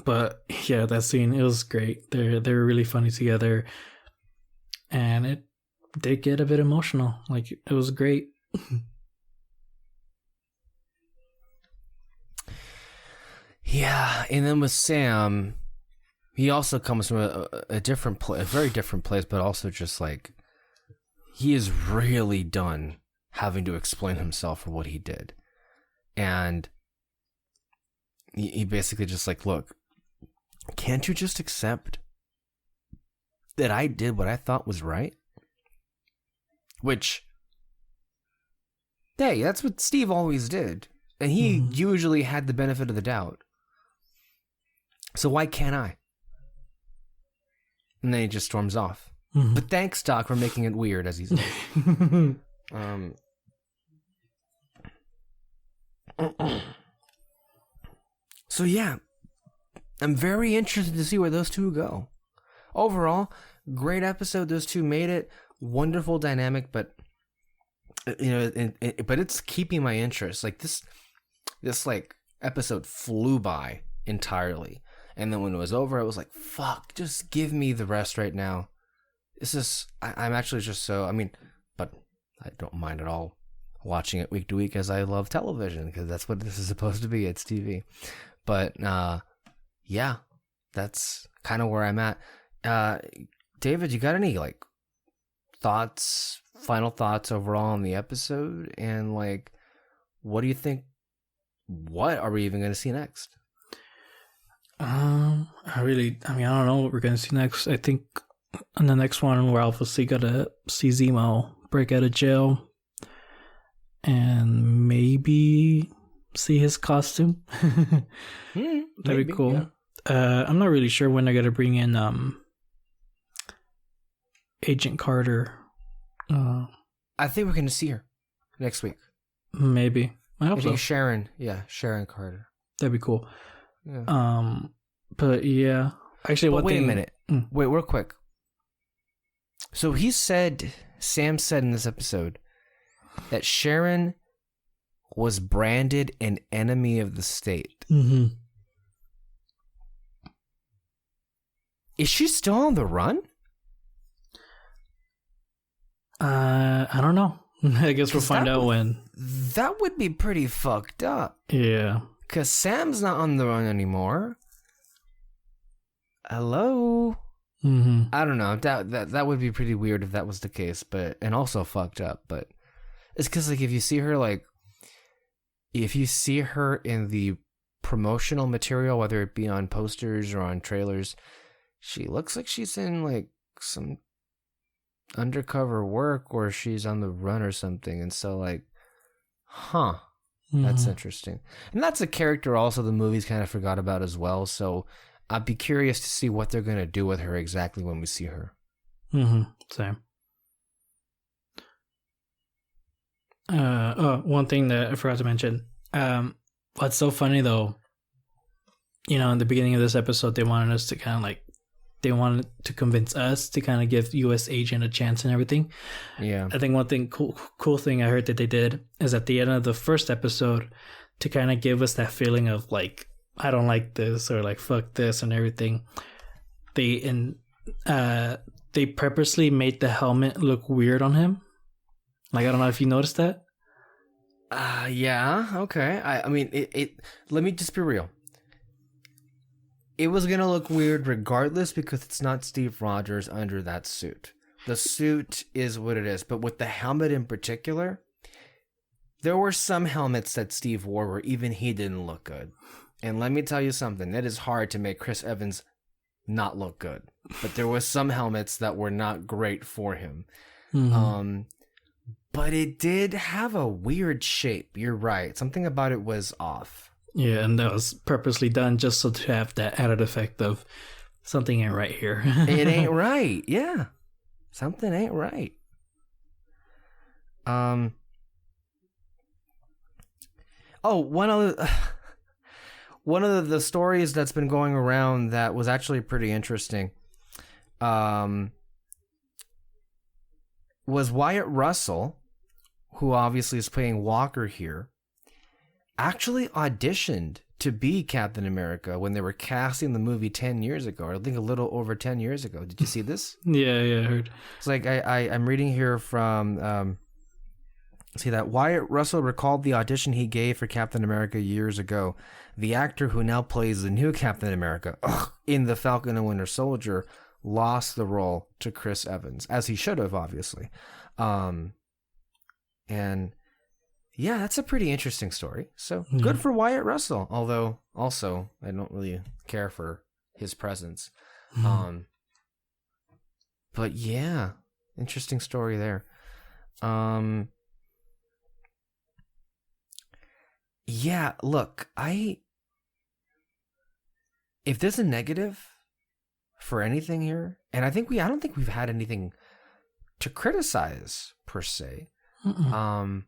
Speaker 2: But yeah, that scene, it was great. They were really funny together, and it did get a bit emotional. Like, it was great.
Speaker 1: Yeah, and then with Sam, he also comes from a different place, a very different place, but also just like, he is really done having to explain himself for what he did. And he basically just like, look, can't you just accept that I did what I thought was right? Which, hey, that's what Steve always did. And he usually had the benefit of the doubt. So why can't I? And then he just storms off. Mm-hmm. But thanks, Doc, for making it weird, as he said. So yeah, I'm very interested to see where those two go. Overall, great episode. Those two made it. Wonderful dynamic, but but it's keeping my interest. Like this like episode flew by entirely, and then when it was over, I was like, "Fuck, just give me the rest right now." I'm actually just so. I mean, but I don't mind at all watching it week to week, as I love television, because that's what this is supposed to be. It's TV. But yeah, that's kind of where I'm at. David, you got any like final thoughts overall on the episode, and like, what do you think? What are we even going to see next?
Speaker 2: I don't know what we're gonna see next. I think in the next one, we're obviously gonna see Zemo break out of jail and maybe see his costume. That'd be cool. Yeah. I'm not really sure when they're gonna bring in Agent Carter.
Speaker 1: I think we're gonna see her next week.
Speaker 2: Maybe. I hope so.
Speaker 1: Sharon. Yeah, Sharon Carter.
Speaker 2: That'd be cool. Yeah. But yeah. Actually,
Speaker 1: wait a minute. Wait, real quick. So Sam said in this episode that Sharon was branded an enemy of the state.
Speaker 2: Mm-hmm.
Speaker 1: Is she still on the run?
Speaker 2: I don't know. I guess we'll find out when.
Speaker 1: That would be pretty fucked up.
Speaker 2: Yeah.
Speaker 1: Because Sam's not on the run anymore. Hello?
Speaker 2: Mm-hmm.
Speaker 1: I don't know. That would be pretty weird if that was the case, and also fucked up. But it's because, like, if you see her in the promotional material, whether it be on posters or on trailers, she looks like she's in, like, some undercover work, or she's on the run or something. And so, like, that's interesting. And that's a character also the movies kind of forgot about as well. So I'd be curious to see what they're going to do with her exactly when we see her.
Speaker 2: Same. One thing that I forgot to mention. What's so funny though, in the beginning of this episode, they wanted us to kind of like, they wanted to convince us to kind of give U.S. Agent a chance and everything.
Speaker 1: Yeah.
Speaker 2: I think one thing cool thing I heard that they did is at the end of the first episode to kind of give us that feeling of like, I don't like this, or like fuck this and everything. They purposely made the helmet look weird on him. Like, I don't know if you noticed that.
Speaker 1: Yeah, okay. I mean, it. Let me just be real. It was gonna look weird regardless because it's not Steve Rogers under that suit. The suit is what it is, but with the helmet in particular, there were some helmets that Steve wore where even he didn't look good. And let me tell you something, it is hard to make Chris Evans not look good. But there were some helmets that were not great for him. Mm-hmm. But it did have a weird shape. You're right. Something about it was off.
Speaker 2: Yeah, and that was purposely done just so to have that added effect of something ain't right here.
Speaker 1: It ain't right. Yeah. Something ain't right. One of the stories that's been going around that was actually pretty interesting was Wyatt Russell, who obviously is playing Walker here, actually auditioned to be Captain America when they were casting the movie 10 years ago, or I think a little over 10 years ago. Did you see this?
Speaker 2: Yeah, I heard.
Speaker 1: It's like I'm reading here from see that Wyatt Russell recalled the audition he gave for Captain America years ago. The actor who now plays the new Captain America in The Falcon and Winter Soldier lost the role to Chris Evans, as he should have, obviously. And yeah, that's a pretty interesting story. So good for Wyatt Russell, although also I don't really care for his presence. But yeah, interesting story there. Yeah, look, if there's a negative for anything here, and I don't think we've had anything to criticize per se. I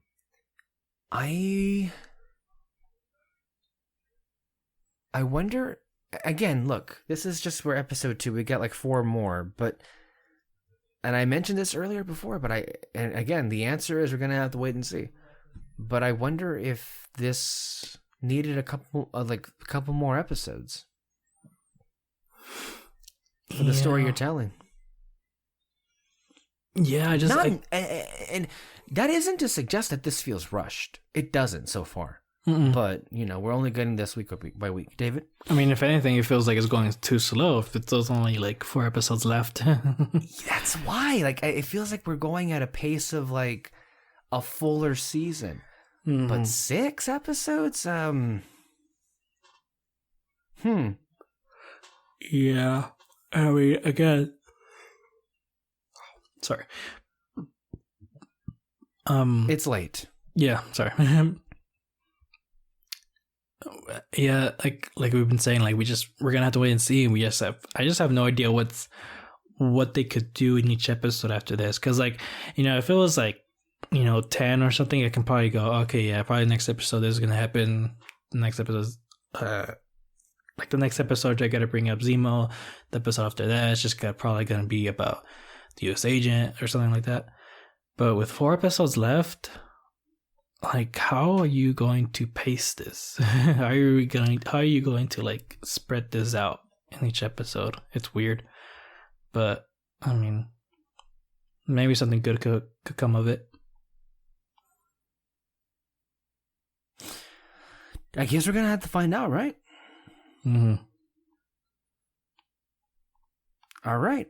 Speaker 1: wonder, again, look, this is just for episode 2. We got like 4 more, and I mentioned this earlier before, and again, the answer is we're going to have to wait and see. But I wonder if this needed a couple more episodes for the story you're telling.
Speaker 2: Yeah,
Speaker 1: and that isn't to suggest that this feels rushed. It doesn't so far. But, we're only getting this week by week. David?
Speaker 2: I mean, if anything, it feels like it's going too slow if there's only like 4 episodes left.
Speaker 1: That's why. Like, it feels like we're going at a pace of like a fuller season. But 6 episodes?
Speaker 2: Yeah. I mean, again, sorry.
Speaker 1: It's late.
Speaker 2: Yeah, sorry. Yeah, like we've been saying, like we're gonna have to wait and see, and I just have no idea what they could do in each episode after this, because like, you know, if it was like, you know, 10 or something, I can probably go, okay, yeah, probably next episode this is gonna happen. The next episode, like the next episode, I gotta bring up Zemo. The episode after that, it's just probably gonna be about the U.S. agent or something like that. But with 4 episodes left, like, how are you going to pace this? How are you going to like spread this out in each episode? It's weird, but I mean, maybe something good could come of it.
Speaker 1: I guess we're gonna have to find out, right?
Speaker 2: Mm-hmm.
Speaker 1: All right.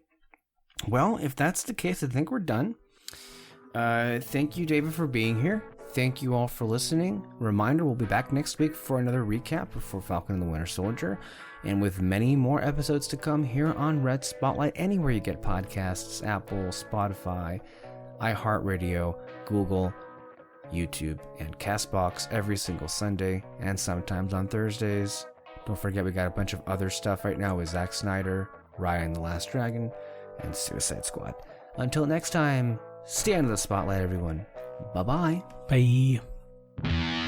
Speaker 1: Well, if that's the case, I think we're done. Thank you, David, for being here. Thank you all for listening. Reminder, we'll be back next week for another recap for Falcon and the Winter Soldier, and with many more episodes to come here on Red Spotlight, anywhere you get podcasts: Apple, Spotify, iHeartRadio, Google, YouTube, and CastBox every single Sunday, and sometimes on Thursdays. Don't forget, we got a bunch of other stuff right now with Zack Snyder, Raya and the Last Dragon, and Suicide Squad. Until next time, stay under the spotlight, everyone. Bye-bye.
Speaker 2: Bye.